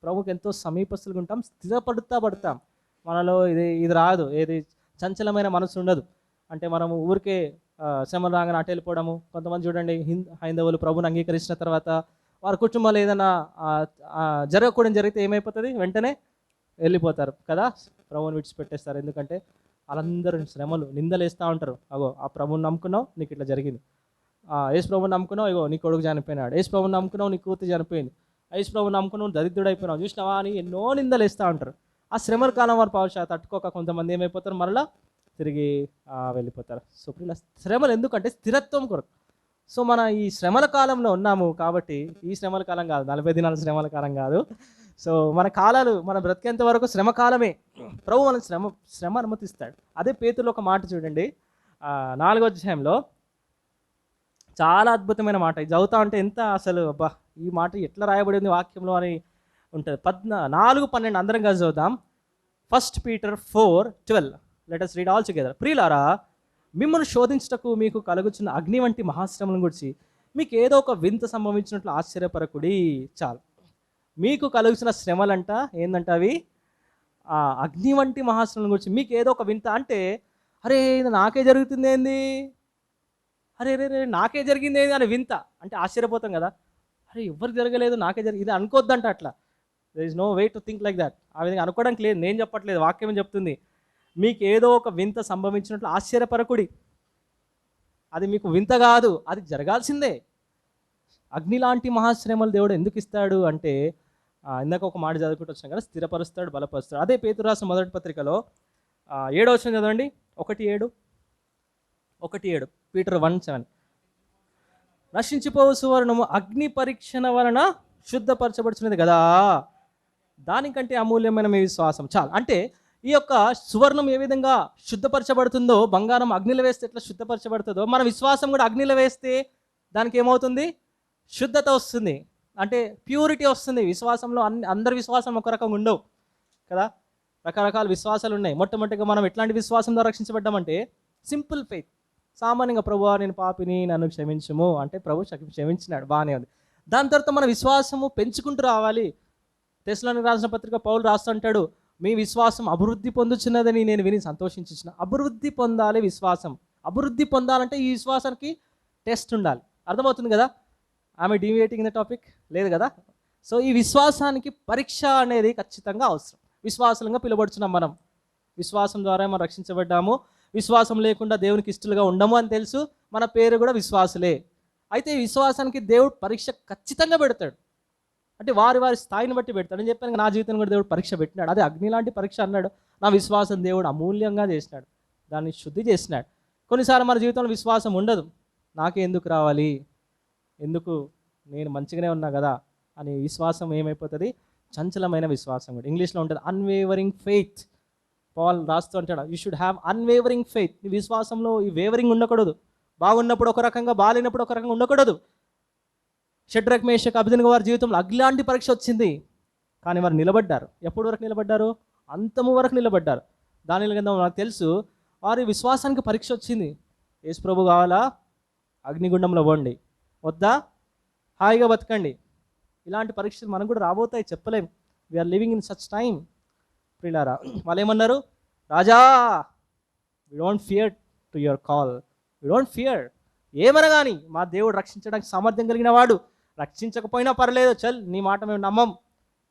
ప్రభుకి ఎంతో సమీపస్తులుగా ఉంటాం, స్థిరపడతాం. మనలో ఇది రాదు, ఏది చంచలమైన మనసు ఉండదు. అంటే మనము ఊరికే శ్రమలు రాగానే అటు వెళ్ళిపోవడము. కొంతమంది చూడండి హైందవులు ప్రభుని అంగీకరించిన తర్వాత వారి కుటుంబాలు ఏదైనా జరగకూడదు జరిగితే ఏమైపోతుంది, వెంటనే వెళ్ళిపోతారు కదా, ప్రభుని విడిచిపెట్టేస్తారు. ఎందుకంటే వాళ్ళందరూ శ్రమలు నిందలు వేస్తూ ఉంటారు. అగో ఆ ప్రభుని నమ్ముకున్నావు నీకు ఇట్లా జరిగింది, యేసు ప్రభుని నమ్ముకున్నావు ఇగో నీ కొడుకు చనిపోయినాడు, యేసు ప్రభుని నమ్ముకున్నావు నీ కూతురు చనిపోయింది, యేసు ప్రభుని నమ్ముకున్నావు దరిద్రుడైపోయినావు, చూసినావా అని ఎన్నో నిందలు వేస్తూ ఉంటారు. ఆ శ్రమల కాలం వారు పావుషా తట్టుకోక కొంతమంది ఏమైపోతారు, మరలా తిరిగి వెళ్ళిపోతారు. సో ఇలా శ్రమలు ఎందుకంటే స్థిరత్వం కొరకు. సో మన ఈ శ్రమల కాలంలో ఉన్నాము కాబట్టి, ఈ శ్రమల కాలం కాదు, 40 దినాల శ్రమల కాలం కాదు. సో మన కాలాలు మన బ్రతికేంత వరకు శ్రమ కాలమే. ప్రభు మన శ్రమ అనుమతిస్తాడు. అదే పేతురులో ఒక మాట చూడండి, 4వ అధ్యాయంలో చాలా అద్భుతమైన మాట. ఇది చదువుతా ఉంటే ఎంత అసలు అబ్బా ఈ మాట ఎట్లా రాయబడింది వాక్యంలో అని ఉంటుంది. 4:12 అందరం కలిసి చదువుదాం. 1 Peter 4:12. Let us read all together. ప్రియులారా, మిమ్మల్ని శోధించుటకు మీకు కలుగుచున్న అగ్ని వంటి మహాశ్రమలను గురించి మీకు ఏదో ఒక వింత సంభవించినట్లు ఆశ్చర్యపరకుడి. చాలు, మీకు కలుగుతున్న శ్రమలంట ఏందంట అవి అగ్ని వంటి మహాశ్రమల గురించి. మీకు ఏదో ఒక వింత అంటే, అరే ఇది నాకే జరుగుతుంది ఏంది, అరే రే నాకే జరిగింది ఏంది అని వింత అంటే ఆశ్చర్యపోతాం కదా. అరే ఎవరికి జరగలేదు నాకే జరిగింది, ఇది అనుకోవద్దంట. అట్లా there is no way to think like that. ఆ విధంగా అనుకోవడానికి లేదు, నేను చెప్పట్లేదు, వాక్యం చెప్తుంది. మీకు ఏదో ఒక వింత సంభవించినట్లు ఆశ్చర్యపరకుడి. అది మీకు వింత కాదు, అది జరగాల్సిందే. అగ్ని లాంటి మహాశ్రమలు దేవుడు ఎందుకు ఇస్తాడు అంటే, ఇందాక ఒక మాట చదువుకుంటూ వచ్చాం కదా, స్థిరపరుస్తాడు, బలపరుస్తాడు. అదే పేతురు రాసిన మొదటి పత్రికలో 7వ వచనం చదవండి. 1:7 Peter 1:7. నశించిపోవు సువర్ణము అగ్ని పరీక్షణ వలన శుద్ధపరచబడుచున్నది కదా, దానికంటే అమూల్యమైన మీ విశ్వాసం. చాలు, అంటే ఈ యొక్క సువర్ణం ఏ విధంగా శుద్ధపరచబడుతుందో, బంగారం అగ్నిలో వేస్తే ఎట్లా శుద్ధపరచబడుతుందో, మన విశ్వాసం కూడా అగ్నిలో వేస్తే దానికి ఏమవుతుంది, శుద్ధత వస్తుంది, అంటే ప్యూరిటీ వస్తుంది. విశ్వాసంలో అందరి విశ్వాసం ఒక రకంగా ఉండవు కదా, రకరకాల విశ్వాసాలు ఉన్నాయి. మొట్టమొదటిగా మనం ఎట్లాంటి విశ్వాసం ద్వారా రక్షించబడ్డామంటే సింపుల్ ఫెయిత్. సామాన్యంగా ప్రభువా నేను పాపిని నన్ను క్షమించుము అంటే ప్రభు క్షమించినాడు, బాగానే ఉంది. దాని తర్వాత మన విశ్వాసము పెంచుకుంటూ రావాలి. తెస్సలోనికీయులకు రాసిన పత్రిక పౌలు రాస్తుంటాడు, మీ విశ్వాసం అభివృద్ధి పొందుచున్నదని నేను విని సంతోషించిన. అభివృద్ధి పొందాలి విశ్వాసం. అభివృద్ధి పొందాలంటే ఈ విశ్వాసానికి టెస్ట్ ఉండాలి. అర్థమవుతుంది కదా, ఆమె డీవియేటింగ్ ద టాపిక్ లేదు కదా. సో ఈ విశ్వాసానికి పరీక్ష అనేది ఖచ్చితంగా అవసరం. విశ్వాసంగా పిలువబడుచున్నాం మనం, విశ్వాసం ద్వారా మనం రక్షించబడ్డాము. విశ్వాసం లేకుండా దేవునికి ఇష్టలుగా ఉండము అని తెలుసు, మన పేరు కూడా విశ్వాసులే. అయితే ఈ విశ్వాసానికి దేవుడు పరీక్ష ఖచ్చితంగా పెడతాడు, అంటే వారి వారి స్థాయిని బట్టి పెడతాడు. నేను చెప్పాను నా జీవితం కూడా దేవుడు పరీక్ష పెట్టినాడు, అదే అగ్ని లాంటి పరీక్ష అన్నాడు. నా విశ్వాసం దేవుడు అమూల్యంగా చేసినాడు, దాన్ని శుద్ధి చేసినాడు. కొన్నిసార్లు మన జీవితంలో విశ్వాసం ఉండదు, నాకే ఎందుకు రావాలి, ఎందుకు నేను మంచిగానే ఉన్నా కదా అని విశ్వాసం ఏమైపోతుంది, చంచలమైన విశ్వాసం. కూడా ఇంగ్లీష్లో ఉంటుంది అన్వేవరింగ్ ఫెయిత్. పాల్ రాస్తూ అంటాడు, you should have unwavering faith. నీ విశ్వాసంలో ఈ వేవరింగ్ ఉండకూడదు, బాగున్నప్పుడు ఒక రకంగా బాగాలేనప్పుడు ఒక రకంగా ఉండకూడదు. షడ్రక్ మేషక్ అబేద్నెగో వారి జీవితంలో అగ్నిలాంటి పరీక్ష వచ్చింది, కానీ వారు నిలబడ్డారు. ఎప్పటి వరకు నిలబడ్డారు, అంతము వరకు నిలబడ్డారు. దానియేలు గ్రంథం నాకు తెలుసు, వారి విశ్వాసానికి పరీక్ష వచ్చింది. యేసు ప్రభు కావాలా, అగ్నిగుండంలో పోండి, వద్దా హాయిగా బతకండి. ఇలాంటి పరీక్షలు మనకు కూడా రాబోతాయి, చెప్పలేం. We are living in such time. ప్రియులారా, వాళ్ళు ఏమన్నారు? రాజా, we don't fear to your call, we don't fear. ఏమన్నా కానీ మా దేవుడు రక్షించడానికి సామర్థ్యం కలిగిన వాడు, రక్షించకపోయినా పర్లేదు, చల్ నీ మాట మేము నమ్మం.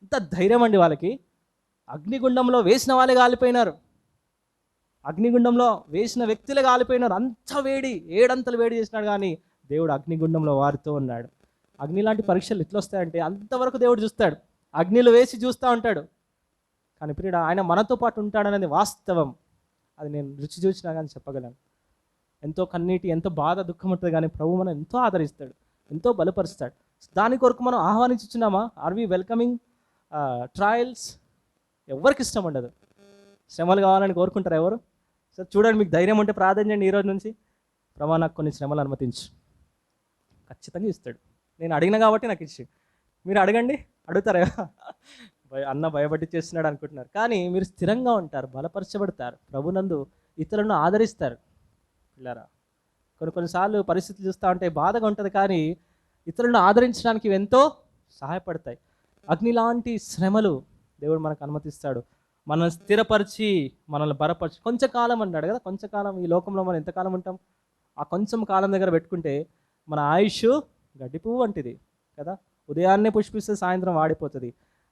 ఇంత ధైర్యం అండి వాళ్ళకి. అగ్నిగుండంలో వేసిన వాళ్ళే కాలిపోయినారు, అగ్నిగుండంలో వేసిన వ్యక్తులే కాలిపోయినారు. అంత వేడి, ఏడంతలు వేడి చేసినాడు, కానీ దేవుడు అగ్నిగుండంలో వారితో ఉన్నాడు. అగ్ని లాంటి పరీక్షలు ఎట్లా వస్తాయంటే అంతవరకు దేవుడు చూస్తాడు, అగ్నిలో వేసి చూస్తూ ఉంటాడు. కానీ ప్రియుడా, ఆయన మనతో పాటు ఉంటాడనేది వాస్తవం. అది నేను రుచి చూసినా కానీ చెప్పగలను. ఎంతో కన్నీటి, ఎంతో బాధ, దుఃఖం ఉంటుంది, కానీ ప్రభు మనం ఎంతో ఆదరిస్తాడు, ఎంతో బలపరుస్తాడు. దాని కొరకు మనం ఆహ్వానించుచున్నామా? Are we welcoming trials? ఎవరికి ఇష్టం ఉండదు, శ్రమలు కావాలని కోరుకుంటారు ఎవరు? సార్ చూడండి, మీకు ధైర్యం ఉంటే ప్రార్థన చేయండి ఈరోజు నుంచి, ప్రభా నాకు కొన్ని శ్రమలు అనుమతించు. ఖచ్చితంగా ఇస్తాడు. నేను అడిగిన కాబట్టి నాకు ఇచ్చి. మీరు అడగండి, అడుగుతారా? అన్న భయపట్టించేస్తున్నాడు అనుకుంటున్నారు, కానీ మీరు స్థిరంగా ఉంటారు, బలపరచబడతారు, ప్రభునందు ఇతరులను ఆదరిస్తారు. పిల్లరా, కొన్నిసార్లు పరిస్థితులు చూస్తూ ఉంటే బాధగా ఉంటుంది, కానీ ఇతరులను ఆదరించడానికి ఇవి ఎంతో సహాయపడతాయి. అగ్ని లాంటి శ్రమలు దేవుడు మనకు అనుమతిస్తాడు, మనల్ని స్థిరపరిచి మనల్ని బలపరిచి. కొంచెం కాలం అన్నాడు కదా, కొంచెం కాలం. ఈ లోకంలో మనం ఎంతకాలం ఉంటాం? ఆ కొంచెం కాలం దగ్గర పెట్టుకుంటే మన ఆయుష్ గడ్డి పువ్వు వంటిది కదా. ఉదయాన్నే పుష్పిస్తే సాయంత్రం వాడిపోతుంది.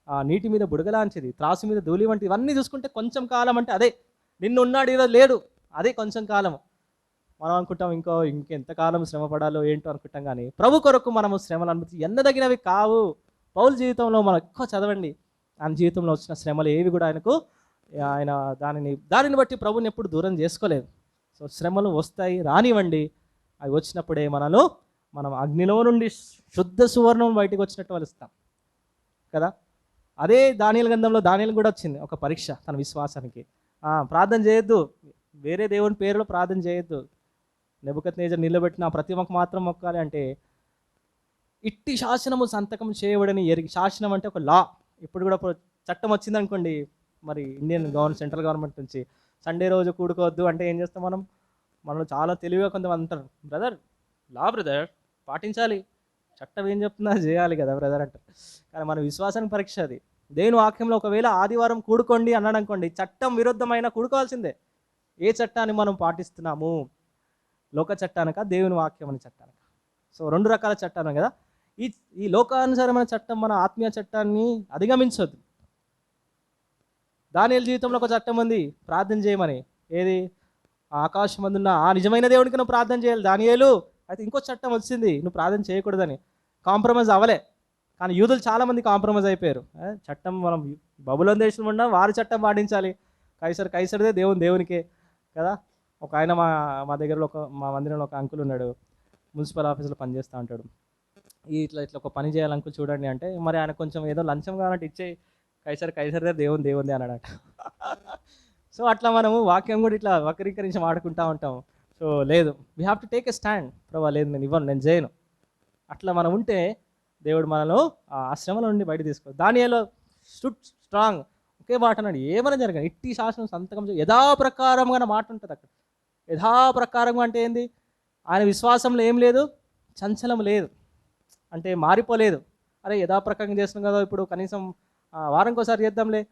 ఆ నీటి మీద బుడగలాంటిది, త్రాసు మీద ధూళి వంటిది. ఇవన్నీ చూసుకుంటే కొంచెం కాలం అంటే అదే. నిన్ను ఉన్నాడు, ఈరోజు లేడు, అదే కొంచెం కాలం. మనం అనుకుంటాం ఇంకెంతకాలం శ్రమ పడాలో ఏంటో అనుకుంటాం, కానీ ప్రభు కొరకు మనము శ్రమలు అనుమతి ఎన్నదగినవి కావు. పౌలు జీవితంలో మనం ఎక్కువ చదవండి, ఆయన జీవితంలో వచ్చిన శ్రమలు ఏవి కూడా ఆయన దానిని బట్టి ప్రభుని ఎప్పుడు దూరం చేసుకోలేదు. సో శ్రమలు వస్తాయి, రానివ్వండి. అవి వచ్చినప్పుడే మనం అగ్నిలో నుండి శుద్ధ సువర్ణం బయటకు వచ్చినట్టు వలుస్తాం కదా. అదే దానియేలు గ్రంథంలో దానియేలు కూడా వచ్చింది ఒక పరీక్ష తన విశ్వాసానికి. ప్రార్థన చేయొద్దు, వేరే దేవుని పేరులో ప్రార్థన చేయొద్దు, నెబుకద్నెజర్ నిలబెట్టిన ప్రతిమకు మాత్రం మొక్కాలి అంటే, ఇట్టి శాసనము సంతకం చేయబడని ఎరిగి. శాసనం అంటే ఒక లా. ఇప్పుడు కూడా చట్టం వచ్చిందనుకోండి, మరి ఇండియన్ సెంట్రల్ గవర్నమెంట్ నుంచి సండే రోజు కూడుకోవద్దు అంటే ఏం చేస్తాం మనం చాలా తెలివిగా కొంతమంది అంటారు, బ్రదర్ బ్రదర్ పాటించాలి, చట్టం ఏం చెప్తున్నా చేయాలి కదా బ్రదర్ అంటారు. కానీ మన విశ్వాసానికి పరీక్ష అది. దేవుని వాక్యంలో ఒకవేళ ఆదివారం కూడుకోండి అన్నాడు అనుకోండి, చట్టం విరుద్ధమైన కూడుకోవాల్సిందే. ఏ చట్టాన్ని మనం పాటిస్తున్నాము? లోక చట్టానక, దేవుని వాక్యం అనే చట్టానక? సో రెండు రకాల చట్టాలు కదా. ఈ లోకానుసారమైన చట్టం మన ఆత్మీయ చట్టాన్ని అధిగమించొద్దు. దానియేలు జీవితంలో ఒక చట్టం ఉంది, ప్రార్థన చేయమని. ఏది? ఆకాశం అందున్న ఆ నిజమైన దేవునికి నువ్వు ప్రార్థన చేయాలి దానియేలు. అయితే ఇంకో చట్టం వచ్చింది, నువ్వు ప్రార్థన చేయకూడదని. కాంప్రమైజ్ అవ్వలే, కానీ యూదులు చాలామంది కాంప్రమైజ్ అయిపోయారు. చట్టం మనం బబులోను దేశంలో ఉన్నాం, వారి చట్టం పాటించాలి, కైసరిదే, దేవునికే కదా. ఒక ఆయన మా దగ్గరలో మా మందిరంలో ఒక అంకుల్ ఉన్నాడు, మున్సిపల్ ఆఫీస్లో పనిచేస్తూ ఉంటాడు. ఇట్లా ఒక పని చేయాలి అంకుల్ చూడండి అంటే, మరి ఆయన కొంచెం ఏదో లంచం కావాలంటే ఇచ్చే, కైసరిదే, దేవుంది అన్నాడట. సో అట్లా మనము వాక్యం కూడా ఇట్లా వక్రీకరించి వాడుకుంటూ ఉంటాము. సో లేదు, we have to take a stand. ప్రభావ లేదు, నేను ఇవ్వను, నేను చేయను. అట్లా మనం ఉంటే దేవుడు మనలో ఆ శ్రమల నుండి బయట తీసుకో. దానియేలు స్టూడ్ స్ట్రాంగ్. ఒకే మాట అన్నాడు, ఏమైనా జరగదు, ఇట్టి శాసనం సంతకం యథాప్రకారంగా మాట ఉంటుంది అక్కడ. యథాప్రకారంగా అంటే ఏంది? ఆయన విశ్వాసంలో ఏం లేదు, చంచలం లేదు, అంటే మారిపోలేదు. అరే యథాప్రకారం చేస్తున్నాం కదా, ఇప్పుడు కనీసం వారంకోసారి చేద్దాంలే.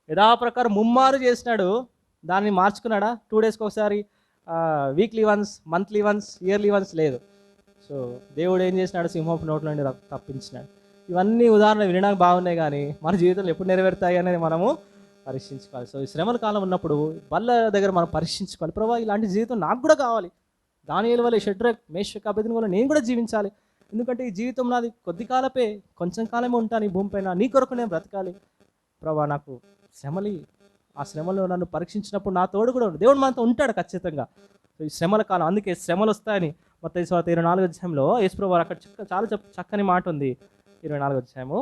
యథాప్రకారం ముమ్మారు చేసినాడు, దాన్ని మార్చుకున్నాడా? 2 డేస్కి ఒకసారి, weekly once, monthly once, yearly once లేదు. సో దేవుడు ఏం చేసినాడు? సింహపు నోట్ల నుండి తప్పించినాడు. ఇవన్నీ ఉదాహరణలు వినడానికి బాగున్నాయి, కానీ మన జీవితంలో ఎప్పుడు నెరవేరుతాయి అనేది మనము పరీక్షించుకోవాలి. సో ఈ శ్రమల కాలం ఉన్నప్పుడు బల్ల దగ్గర మనం పరీక్షించుకోవాలి. ప్రభా ఇలాంటి జీవితం నాకు కూడా కావాలి, దానియేలు వలె, షడ్రక్ మేషక్ అబేద్నెగో నేను కూడా జీవించాలి. ఎందుకంటే ఈ జీవితం నాది కొద్ది కాలపే, కొంచెం కాలమే ఉంటాను ఈ భూమిపైన, నీ కొరకు నేను బ్రతకాలి. ప్రభా నాకు శ్రమలి, ఆ శ్రమలో నన్ను పరీక్షించినప్పుడు నా తోడు కూడా దేవుడు మనతో ఉంటాడు ఖచ్చితంగా. సో ఈ శ్రమల కాలం, అందుకే శ్రమలు వస్తాయని మత్తయి సువార్త 24వ అధ్యాయంలో యేసు ప్రభువు అక్కడ చాలా చక్కని మాట ఉంది. 24వ అధ్యాయము,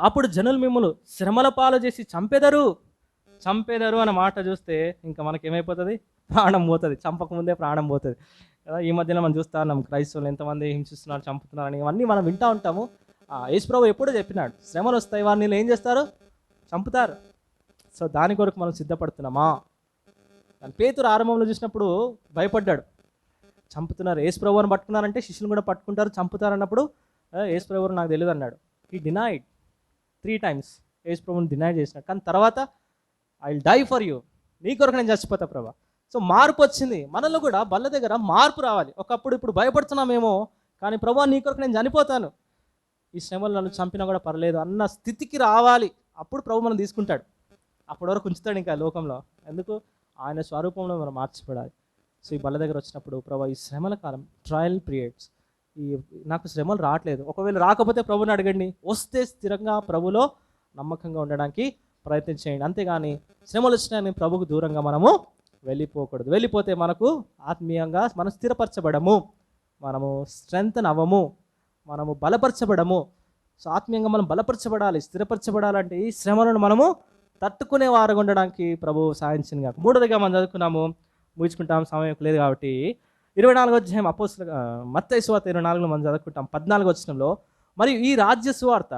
అప్పుడు జనులు మిమ్ములు శ్రమల పాలు చేసి చంపెదరు అన్న మాట చూస్తే ఇంకా మనకేమైపోతుంది? ప్రాణం పోతుంది. చంపకముందే ప్రాణం పోతుంది కదా. ఈ మధ్యన మనం చూస్తా ఉన్నాం, క్రైస్తవులు ఎంతమంది హింసిస్తున్నారు, చంపుతున్నారు అని, ఇవన్నీ మనం వింటూ ఉంటాము. యేసు ప్రభువు ఎప్పుడూ చెప్పినాడు, శ్రమలు వస్తాయి, వారిని ఏం చేస్తారు? చంపుతారు. సో దాని కొరకు మనం సిద్ధపడుతున్నామా? కానీ పేతురు ఆరంభంలో చూసినప్పుడు భయపడ్డాడు. చంపుతున్నారు, యేసు ప్రభువుని పట్టుకున్నారంటే శిష్యులు కూడా పట్టుకుంటారు, చంపుతారు అన్నప్పుడు యేసు ప్రభువు నాకు తెలియదు అన్నాడు. He denied 3 times. యేసు ప్రభువుని డినై చేసినాడు. కానీ తర్వాత I will die for you, నీ కొరకు నేను చచ్చిపోతా ప్రభా. సో మార్పు వచ్చింది మనలో కూడా. బల్ల దగ్గర మార్పు రావాలి. ఒకప్పుడు ఇప్పుడు భయపడుతున్నామేమో, కానీ ప్రభా నీ కొరకు నేను చనిపోతాను, ఈ శ్రమలు నన్ను చంపినా కూడా పర్లేదు అన్న స్థితికి రావాలి. అప్పుడు ప్రభు మనం తీసుకుంటాడు. అప్పటి వరకు ఉంచుతాడు ఇంకా లోకంలో. ఎందుకు? ఆయన స్వరూపంలో మనం మార్చిపడాలి. సో ఈ బల్ల దగ్గర వచ్చినప్పుడు ప్రభా ఈ శ్రమల కాలం, ట్రయల్ పీరియడ్స్, ఈ నాకు శ్రమలు రావట్లేదు, ఒకవేళ రాకపోతే ప్రభుని అడగండి, వస్తే స్థిరంగా ప్రభులో నమ్మకంగా ఉండడానికి ప్రయత్నం చేయండి. అంతేగాని శ్రమలు వచ్చినాయని ప్రభుకు దూరంగా మనము వెళ్ళిపోకూడదు. వెళ్ళిపోతే మనకు ఆత్మీయంగా మనం స్థిరపరచబడము, మనము స్ట్రెంగ్తన్ అవ్వము, మనము బలపరచబడము. సో ఆత్మీయంగా మనం బలపరచబడాలి, స్థిరపరచబడాలంటే ఈ శ్రమలను మనము తట్టుకునే వారుగా ఉండడానికి ప్రభు సాధించింది కాక. మూడోదిగా మనం చదువుకున్నాము, ముగించుకుంటాం, సమయం లేదు కాబట్టి 24వ అధ్యాయం మత్తయి సువార్త 24లో మనం చదువుకుంటాం. 14వ వచనంలో, మరియు ఈ రాజ్య సువార్త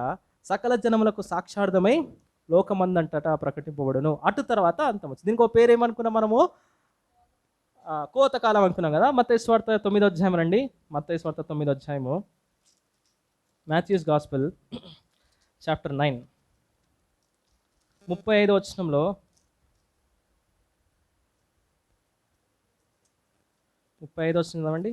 సకల జనములకు సాక్షార్థమై లోకమందంతటా ప్రకటింపబడును, అటు తర్వాత అంతం వచ్చింది. దీనికి ఒక పేరు ఏమనుకున్నాం మనము? కోతకాలం అనుకున్నాం కదా. మత్తయి సువార్త 9వ అధ్యాయం రండి. మత్తయి సువార్త 9వ అధ్యాయము, మాథ్యూస్ గాస్పెల్ చాప్టర్ 9 35వ వచనంలో, 35వ వచనం అండి.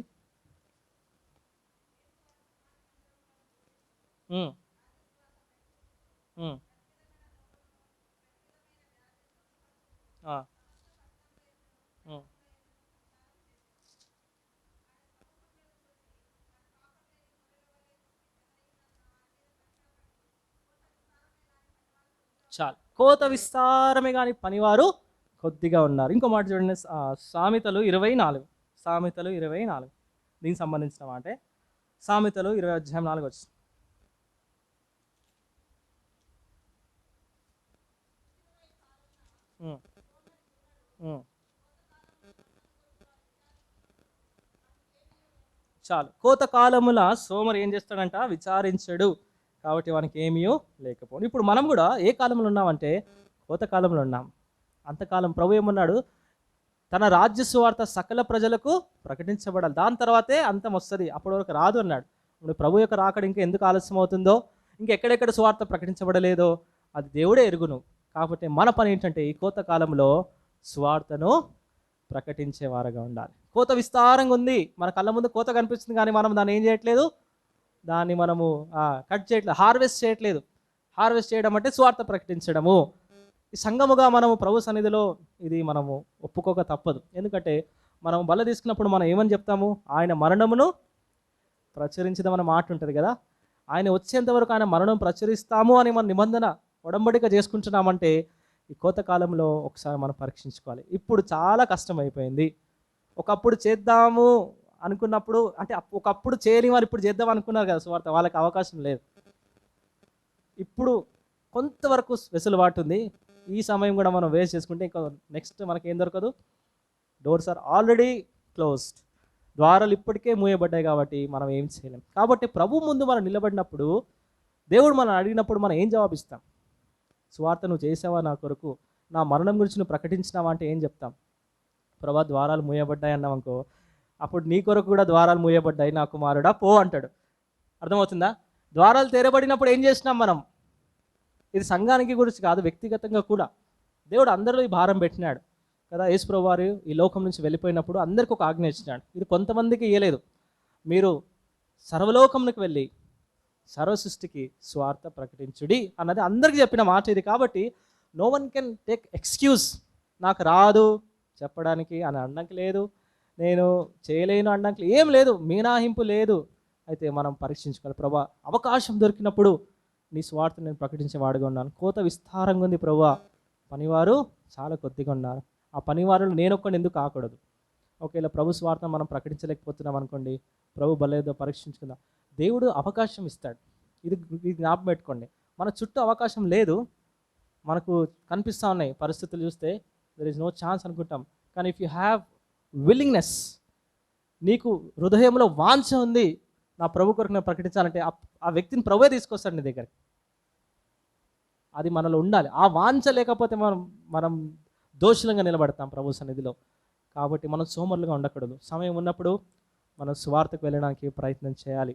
చాలు, కోత విస్తారమే కానీ పనివారు కొద్దిగా ఉన్నారు. ఇంకో మాట చూడండి, సామెతలు 24, సామెతలు 24 దీనికి సంబంధించిన మాటే. సామెతలు 20వ అధ్యాయం 4 వచ్చి, చాలు, కోతకాలముల సోమరు ఏం చేస్తాడంట? విచారించడు, కాబట్టి వానికి ఏమీ లేకపోను. ఇప్పుడు మనం కూడా ఏ కాలంలో ఉన్నామంటే కోతకాలంలో ఉన్నాం. అంతకాలం ప్రభు ఏమన్నాడు? తన రాజ్య సువార్త సకల ప్రజలకు ప్రకటించబడాలి, దాని తర్వాతే అంతం వస్తుంది, అప్పటి వరకు రాదు అన్నాడు. ఇప్పుడు ప్రభు యొక్క రాకడ ఇంకా ఎందుకు ఆలస్యం అవుతుందో, ఇంకెక్కడెక్కడ సువార్త ప్రకటించబడలేదో అది దేవుడే ఎరుగును. కాబట్టి మన పని ఏంటంటే ఈ కోతకాలంలో సువార్తను ప్రకటించేవారుగా ఉండాలి. కోత విస్తారంగా ఉంది, మన కళ్ళ ముందు కోత కనిపిస్తుంది, కానీ మనం దాన్ని ఏం చేయట్లేదు, దాన్ని మనము కట్ చేయట్లేదు, హార్వెస్ట్ చేయట్లేదు. హార్వెస్ట్ చేయడం అంటే సువార్త ప్రకటించడము. ఈ సంఘముగా మనము ప్రభు సన్నిధిలో ఇది మనము ఒప్పుకోక తప్పదు. ఎందుకంటే మనం బల్ల తీసుకున్నప్పుడు మనం ఏమని చెప్తాము? ఆయన మరణమును ప్రచురించదమన్న మాట ఉంటుంది కదా. ఆయన వచ్చేంత వరకు ఆయన మరణం ప్రచురిస్తాము అని మన నిబంధన ఒడంబడిక చేసుకుంటున్నామంటే ఈ కోతకాలంలో ఒకసారి మనం పరీక్షించుకోవాలి. ఇప్పుడు చాలా కష్టం అయిపోయింది. ఒకప్పుడు చేద్దాము అనుకున్నప్పుడు, అంటే ఒకప్పుడు చేయని వారు ఇప్పుడు చేద్దాం అనుకున్నారు కదా సువార్త, వాళ్ళకి అవకాశం లేదు. ఇప్పుడు కొంతవరకు వెసులుబాటు ఉంది. ఈ సమయం కూడా మనం వేస్ట్ చేసుకుంటే ఇంకా నెక్స్ట్ మనకి ఏం దొరకదు. డోర్స్ ఆర్ ఆల్రెడీ క్లోజ్డ్, ద్వారాలు ఇప్పటికే మూయబడ్డాయి, కాబట్టి మనం ఏం చేయలేం. కాబట్టి ప్రభు ముందు మనం నిలబడినప్పుడు, దేవుడు మనం అడిగినప్పుడు మనం ఏం జవాబిస్తాం? సువార్త నువ్వు చేసావా నా కొరకు, నా మరణం గురించి నువ్వు ప్రకటించినావా అంటే ఏం చెప్తాం? ప్రభా ద్వారాలు మూయబడ్డాయి అన్నాం అనుకో, అప్పుడు నీ కొరకు కూడా ద్వారాలు మూయబడ్డాయి నా కుమారుడా పో అంటాడు. అర్థమవుతుందా? ద్వారాలు తెరబడినప్పుడు ఏం చేసినాం మనం? ఇది సంఘానికి గురించి కాదు, వ్యక్తిగతంగా కూడా దేవుడు అందరిలో ఈ భారం పెట్టినాడు కదా. యేసు ప్రభువు వారు ఈ లోకం నుంచి వెళ్ళిపోయినప్పుడు అందరికీ ఒక ఆజ్ఞ ఇచ్చినాడు. ఇది కొంతమందికి ఇయ్యలేదు. మీరు సర్వలోకంకి వెళ్ళి సర్వ సృష్టికి స్వార్థ ప్రకటించుడి అన్నది అందరికీ చెప్పిన మాట ఇది. కాబట్టి no one can take excuse, నాకు రాదు చెప్పడానికి అని అనడానికి లేదు, నేను చేయలేను అనడానికి ఏం లేదు, మీనాహింపు లేదు. అయితే మనం పరీక్షించుకోవాలి. ప్రభా అవకాశం దొరికినప్పుడు నీ స్వార్థ నేను ప్రకటించేవాడుగా ఉన్నాను. కోత విస్తారంగా ఉంది ప్రభా, పనివారు చాలా కొద్దిగా ఉన్నారు. ఆ పనివారులు నేను ఒక్కడిని ఎందుకు కాకూడదు? ఒకవేళ ప్రభు స్వార్థం మనం ప్రకటించలేకపోతున్నాం అనుకోండి, ప్రభు బలేదో పరీక్షించుకుందాం. దేవుడు అవకాశం ఇస్తాడు. ఇది జ్ఞాపకం పెట్టుకోండి. మన చుట్టూ అవకాశం లేదు, మనకు కనిపిస్తూ ఉన్నాయి పరిస్థితులు చూస్తే, దెర్ ఈజ్ నో ఛాన్స్ అనుకుంటాం. కానీ ఇఫ్ యూ హ్యావ్ విల్లింగ్నెస్, నీకు హృదయంలో వాంఛ ఉంది నా ప్రభు కొరకు నేను ప్రకటించాలంటే ఆ వ్యక్తిని ప్రభువే తీసుకొస్తాడు నీ దగ్గరికి. అది మనలో ఉండాలి. ఆ వాంఛ లేకపోతే మనం మనం దోషులంగా నిలబడతాం ప్రభు సన్నిధిలో. కాబట్టి మనం సోమరులుగా ఉండకూడదు. సమయం ఉన్నప్పుడు మనం సువార్తకు వెళ్ళడానికి ప్రయత్నం చేయాలి.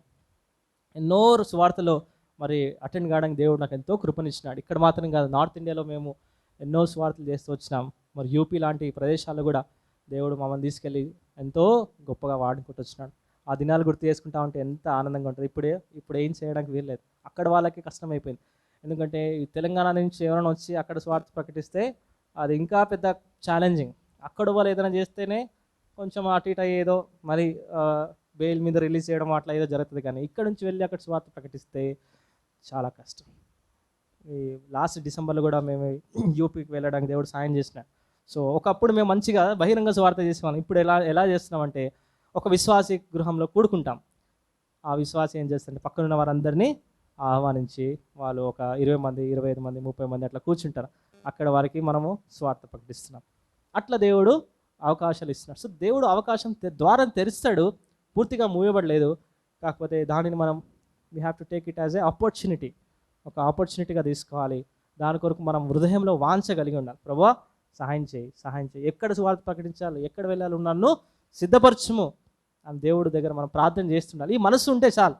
ఎన్నో సువార్తలో మరి అటెండ్ కావడానికి దేవుడు నాకు ఎంతో కృపనిచ్చినాడు. ఇక్కడ మాత్రం కాదు, నార్త్ ఇండియాలో మేము ఎన్నో సువార్తలు చేస్తూ వచ్చినాం. మరి యూపీ లాంటి ప్రదేశాల్లో కూడా దేవుడు మమ్మల్ని తీసుకెళ్ళి ఎంతో గొప్పగా వాడుకుంటూ వచ్చినాడు. ఆ దినాలు గుర్తు చేసుకుంటా ఉంటే ఎంత ఆనందంగా ఉంటుంది. ఇప్పుడు ఏం చేయడానికి వీల్లేదు. అక్కడ వాళ్ళకి కష్టమైపోయింది. ఎందుకంటే ఈ తెలంగాణ నుంచి ఎవరైనా వచ్చి అక్కడ స్వార్థ ప్రకటిస్తే అది ఇంకా పెద్ద ఛాలెంజింగ్. అక్కడ వాళ్ళు ఏదైనా చేస్తేనే కొంచెం అటు ఇటు అయ్యేదో మరి బెయిల్ మీద రిలీజ్ చేయడం అట్లా ఏదో జరుగుతుంది. కానీ ఇక్కడ నుంచి వెళ్ళి అక్కడ స్వార్థ ప్రకటిస్తే చాలా కష్టం. ఈ లాస్ట్ డిసెంబర్లో కూడా మేము యూపీకి వెళ్ళడానికి దేవుడు సాయం చేసినాడు. సో ఒకప్పుడు మేము మంచిగా బహిరంగ స్వార్థ చేసేవాళ్ళం. ఇప్పుడు ఎలా చేస్తున్నామంటే ఒక విశ్వాసి గృహంలో కూడుకుంటాం. ఆ విశ్వాసి ఏం చేస్తారంటే పక్కనున్న వారందరినీ ఆహ్వానించి వాళ్ళు ఒక 20 మంది, 25 మంది, 30 మంది అట్లా కూర్చుంటారు. అక్కడ వారికి మనము స్వార్థ ప్రకటిస్తున్నాం. అట్లా దేవుడు అవకాశాలు ఇస్తున్నాడు. సో దేవుడు అవకాశం ద్వారం తెరుస్తాడు, పూర్తిగా మూయబడలేదు. కాకపోతే దానిని మనం we have to take it as a opportunity, ఒక ఆపర్చునిటీగా తీసుకోవాలి. దాని కొరకు మనం హృదయంలో వాంఛ కలిగి ఉండాలి. ప్రభువా సహాయం చేయి, సహాయం చేయి, ఎక్కడ సువార్త ప్రకటించాలి, ఎక్కడ వెళ్ళాలి, నన్ను సిద్ధపరచుము అని దేవుడి దగ్గర మనం ప్రార్థన చేస్తుండాలి. ఈ మనసు ఉంటే చాలు,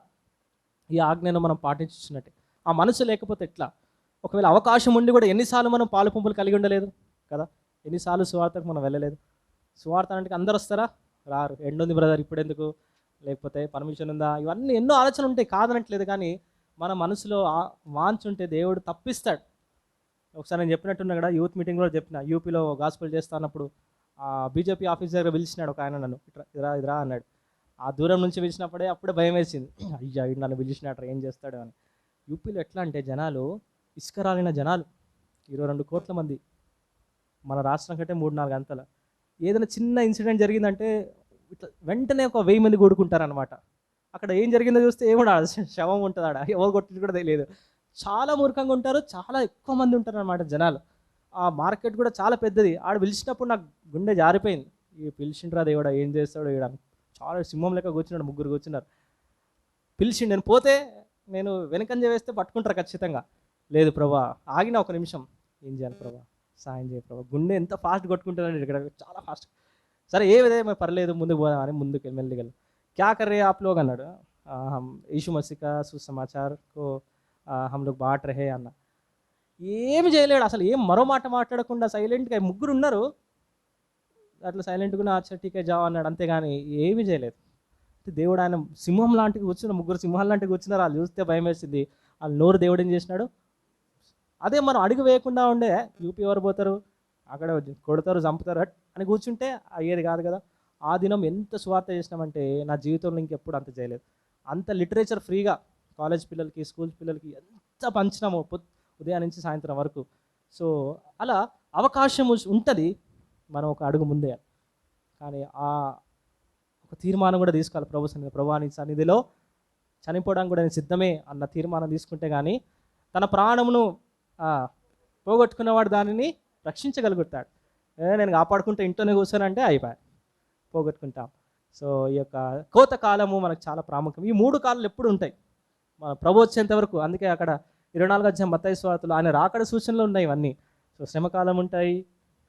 ఈ ఆజ్ఞను మనం పాటించున్నట్టే. ఆ మనసు లేకపోతే ఎట్లా? ఒకవేళ అవకాశం ఉండి కూడా ఎన్నిసార్లు మనం పాలు పంపులు కలిగి ఉండలేదు కదా, ఎన్నిసార్లు సువార్తకు మనం వెళ్ళలేదు. సువార్త అంటే అందరు వస్తారా? రారు. ఎండుంది బ్రదర్ ఇప్పుడు ఎందుకు, లేకపోతే పర్మిషన్ ఉందా, ఇవన్నీ ఎన్నో ఆలోచనలు ఉంటాయి, కాదనట్లేదు. కానీ మన మనసులో వాంఛ ఉంటే దేవుడు తప్పిస్తాడు. ఒకసారి నేను చెప్పినట్టున్నా కదా, యూత్ మీటింగ్ కూడా చెప్పిన, యూపీలో గాస్పెల్ చేస్తున్నప్పుడు బీజేపీ ఆఫీస్ దగ్గర పిలిచినాడు ఒక ఆయన, నన్ను ఇట్రా ఇదిరా అన్నాడు. ఆ దూరం నుంచి పిలిచినప్పుడే అప్పుడే భయం వేసింది, అయ్యా నన్ను పిలిచినట్టు ఏం చేస్తాడు అని. యూపీలో ఎట్లా అంటే జనాలు ఇసుక రాలిన జనాలు 22 కోట్ల మంది, మన రాష్ట్రం కంటే 3-4 అంతల. ఏదైనా చిన్న ఇన్సిడెంట్ జరిగిందంటే ఇట్లా వెంటనే ఒక 1000 మంది కూడుకుంటారనమాట. అక్కడ ఏం జరిగిందో చూస్తే ఏమన్నా శవం ఉంటుంది, ఆడ ఎవరు కొట్టింది కూడా తెలియదు. చాలా మూర్ఖంగా ఉంటారు, చాలా ఎక్కువ మంది ఉంటారు అనమాట జనాలు. ఆ మార్కెట్ కూడా చాలా పెద్దది. ఆడ పిలిచినప్పుడు నాకు గుండె జారిపోయింది, ఈ పిలిచిండ్రా దేవుడా ఏం చేస్తాడో ఈడ. చాలా సింహం లెక్క కూర్చున్నాడు, 3 కూర్చున్నారు. పిలిచిండు, నేను పోతే నేను వెనకంజ వేస్తే పట్టుకుంటారు ఖచ్చితంగా. లేదు ప్రభా, ఆగిన ఒక నిమిషం, ఏం చేయాలి ప్రభా, సాయం చేయ ప్రభా. గుండె ఎంత ఫాస్ట్ కొట్టుకుంటున్నాడు ఇక్కడ, చాలా ఫాస్ట్. సరే ఏ విధంగా పర్లేదు ముందుకు పోదాం అని ముందుకు మెల్లిగలు. క్యా కర్ రే ఆప్ లోగ్ అన్నాడు. యీశు మసీహ్ కా సుసమాచార్ కో హమ్ లోగ్ బాట్ రహే అన్న. ఏమి చేయలేడు అసలు, ఏం మరో మాట మాట్లాడకుండా సైలెంట్గా 3 ఉన్నారు అట్లా సైలెంట్గా అచ్చా టీకే జావ్ అన్నాడు, అంతేగాని ఏమీ చేయలేదు. దేవుడు ఆయన సింహం లాంటివి కూర్చున్న 3 సింహాల లాంటివి కూర్చున్నారు. వాళ్ళు చూస్తే భయం వేసింది. వాళ్ళు నోరు దేవుడు ఏం చేసినాడు. అదే మనం అడుగు వేయకుండా ఉండే యూపీ ఎవరు పోతారు, అక్కడ కొడతారు, చంపుతారు అని కూర్చుంటే అయ్యేది కాదు కదా. ఆ దినం ఎంత స్వార్థ చేసినామంటే నా జీవితంలో ఇంకెప్పుడు అంత చేయలేదు. అంత లిటరేచర్ ఫ్రీగా కాలేజ్ పిల్లలకి, స్కూల్ పిల్లలకి ఎంత పంచినామో ఉదయం నుంచి సాయంత్రం వరకు. సో అలా అవకాశం ఉంటుంది, మనం ఒక అడుగు ముందే. కానీ ఒక తీర్మానం కూడా తీసుకోవాలి ప్రభు సన్నిధిలో. ప్రభు నీ సన్నిధిలో చనిపోవడానికి కూడా నేను సిద్ధమే అన్న తీర్మానం తీసుకుంటే కానీ తన ప్రాణమును పోగొట్టుకున్నవాడు దానిని రక్షించగలుగుతాడు. నేను కాపాడుకుంటే ఇంట్లోనే కూర్చోనంటే అయిపోయి పోగొట్టుకుంటాం. సో ఈ యొక్క కోత కాలము మనకు చాలా ప్రాముఖ్యం. ఈ 3 కాలాలు ఎప్పుడు ఉంటాయి మన ప్రభు వచ్చేంత వరకు. అందుకే అక్కడ 24 అధ్యాయం మత్తయి సువార్తలో ఆయన రాకడ సూచనలు ఉన్నాయి ఇవన్నీ. సో శ్రమకాలం ఉంటాయి,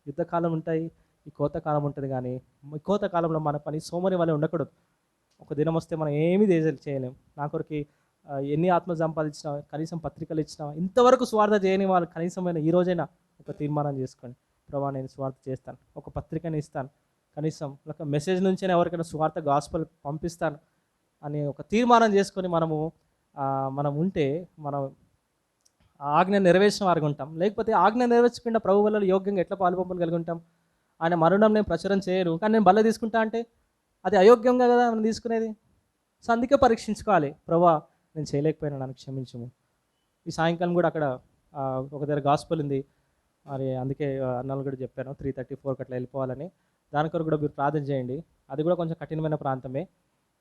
యుద్ధకాలం ఉంటాయి, ఈ కోత కాలం ఉంటుంది. కానీ ఈ కోత కాలంలో మన పని సోమరి వల్ల ఉండకూడదు. ఒక దినం వస్తే మనం ఏమీ చేయలేం. నా కొరకు ఎన్ని ఆత్మ సంపాదించినా, కనీసం పత్రికలు ఇచ్చినా, ఇంతవరకు స్వార్థ చేయని వాళ్ళు కనీసమైన ఈ రోజైనా ఒక తీర్మానం చేసుకోండి, ప్రభా నేను స్వార్థ చేస్తాను, ఒక పత్రికని ఇస్తాను, కనీసం ఒక మెసేజ్ నుంచైనా ఎవరికైనా స్వార్థ గాస్పెల్ పంపిస్తాను అని ఒక తీర్మానం చేసుకొని మనం ఉంటే మనం ఆజ్ఞ నెరవేర్చిన వారికి ఉంటాం. లేకపోతే ఆజ్ఞ నెరవేర్చకుండా ప్రభు వల్ల యోగ్యంగా ఎట్లా పాలుపంపులు కలిగి ఉంటాం. ఆయన మరణం నేను ప్రచురం చేయను కానీ నేను బల్ల తీసుకుంటా అంటే అది అయోగ్యంగా కదా మనం తీసుకునేది. సో అందుకే పరీక్షించుకోవాలి, ప్రభా నేను చేయలేకపోయినా నన్ను క్షమించము. ఈ సాయంకాలం కూడా అక్కడ ఒక దగ్గర గాస్పెల్ ఉంది, మరి అందుకే అన్నాళ్ళు కూడా చెప్పాను 3:34 అట్లా వెళ్ళిపోవాలని. దాని కొరకు కూడా మీరు ప్రార్థన చేయండి. అది కూడా కొంచెం కఠినమైన ప్రాంతమే.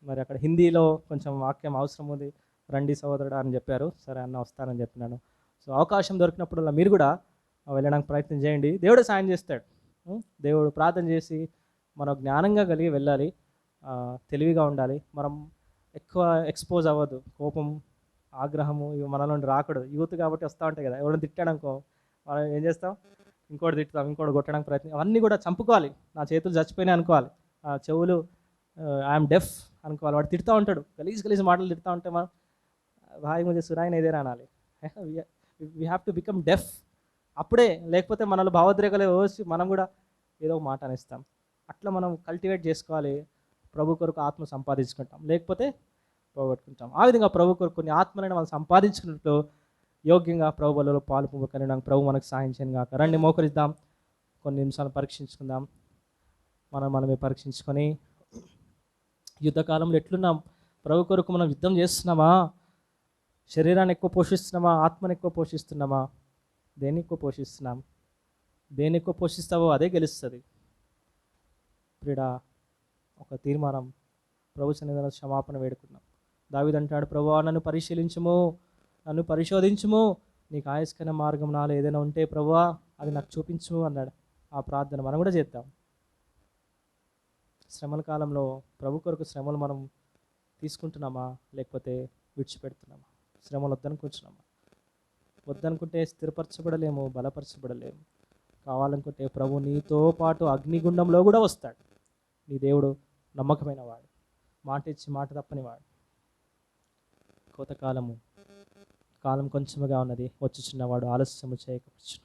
మరి అక్కడ హిందీలో కొంచెం వాక్యం అవసరం ఉంది, రండి సహోదరుడా అని చెప్పారు. సరే అన్న వస్తానని చెప్పినాను. సో అవకాశం దొరికినప్పుడు మీరు కూడా వెళ్ళడానికి ప్రయత్నం చేయండి, దేవుడు సాయం చేస్తాడు. దేవుడు ప్రార్థన చేసి మనం జ్ఞానంగా కలిగి వెళ్ళాలి, తెలివిగా ఉండాలి. మనం ఎక్కువ ఎక్స్పోజ్ అవ్వద్దు, కోపం ఆగ్రహము ఇవి మనలో నుండి రాకూడదు. యూత్ కాబట్టి వస్తూ ఉంటాయి కదా. ఎవరైనా తిట్టాడనుకో మనం ఏం చేస్తాం, ఇంకోటి తిట్టుతాం, ఇంకోటి కొట్టడానికి ప్రయత్నం, అవన్నీ కూడా చంపుకోవాలి. నా చేతులు చచ్చిపోయినాయి అనుకోవాలి, ఆ చెవులు ఐఎమ్ డెఫ్ అనుకోవాలి. వాడు తిడుతూ ఉంటాడు, గలీజ్ గలీజ్ మాటలు తిడుతూ ఉంటే మనం భాయ్ ముझे సునాయి नहीं दे रहा అనాలి. వీ హ్యావ్ టు బికమ్ డెఫ్. అప్పుడే, లేకపోతే మనలో భావోద్రేకాలు వచ్చి మనం కూడా ఏదో ఒక మాట అనేస్తాం. అట్లా మనం కల్టివేట్ చేసుకోవాలి. ప్రభు కొరకు ఆత్మ సంపాదించుకుంటాం, లేకపోతే పోగొట్టుకుంటాం. ఆ విధంగా ప్రభు కొరకు కొన్ని ఆత్మలను మనం సంపాదించుకున్నట్లు యోగ్యంగా ప్రభు బలలో పాలు పొందుకొని ప్రభు మనకు సహాయం చేయను గాక. రండి మోకరిద్దాం, కొన్ని నిమిషాలు పరీక్షించుకుందాం. మనమే పరీక్షించుకొని యుద్ధకాలంలో ఎట్లున్నాం, ప్రభు కొరకు మనం యుద్ధం చేస్తున్నామా, శరీరాన్ని ఎక్కువ పోషిస్తున్నామా, ఆత్మను ఎక్కువ పోషిస్తున్నామా, దేన్ని ఎక్కువ పోషిస్తున్నాం? దేన్ని ఎక్కువ పోషిస్తావో అదే గెలుస్తుంది. ప్రియుడా, ఒక తీర్మానం, ప్రభు సన్నిధిలో క్షమాపణ వేడుకున్నాం. దావీదు అంటాడు, ప్రభువా నన్ను పరిశీలించుము, నన్ను పరిశోధించుము, నీకు ఆయస్కరమైన మార్గం నాలో ఏదైనా ఉంటే ప్రభువా అది నాకు చూపించుము అన్నాడు. ఆ ప్రార్థన మనం కూడా చేద్దాం. శ్రమల కాలంలో ప్రభు కొరకు శ్రమలు మనం తీసుకుంటున్నామా, లేకపోతే విడిచిపెడుతున్నామా? శ్రమలు వద్దనుకుంటున్నామా? వద్దనుకుంటే స్థిరపరచబడలేము, బలపరచబడలేము. కావాలనుకుంటే ప్రభు నీతో పాటు అగ్నిగుండంలో కూడా వస్తాడు. నీ దేవుడు నమ్మకమైన వాడు, మాట ఇచ్చి మాట తప్పని వాడు. కోతకాలం కొంచెముగా ఉన్నది, వచ్చుచున్నవాడు ఆలస్యము చేయకపోవచ్చు.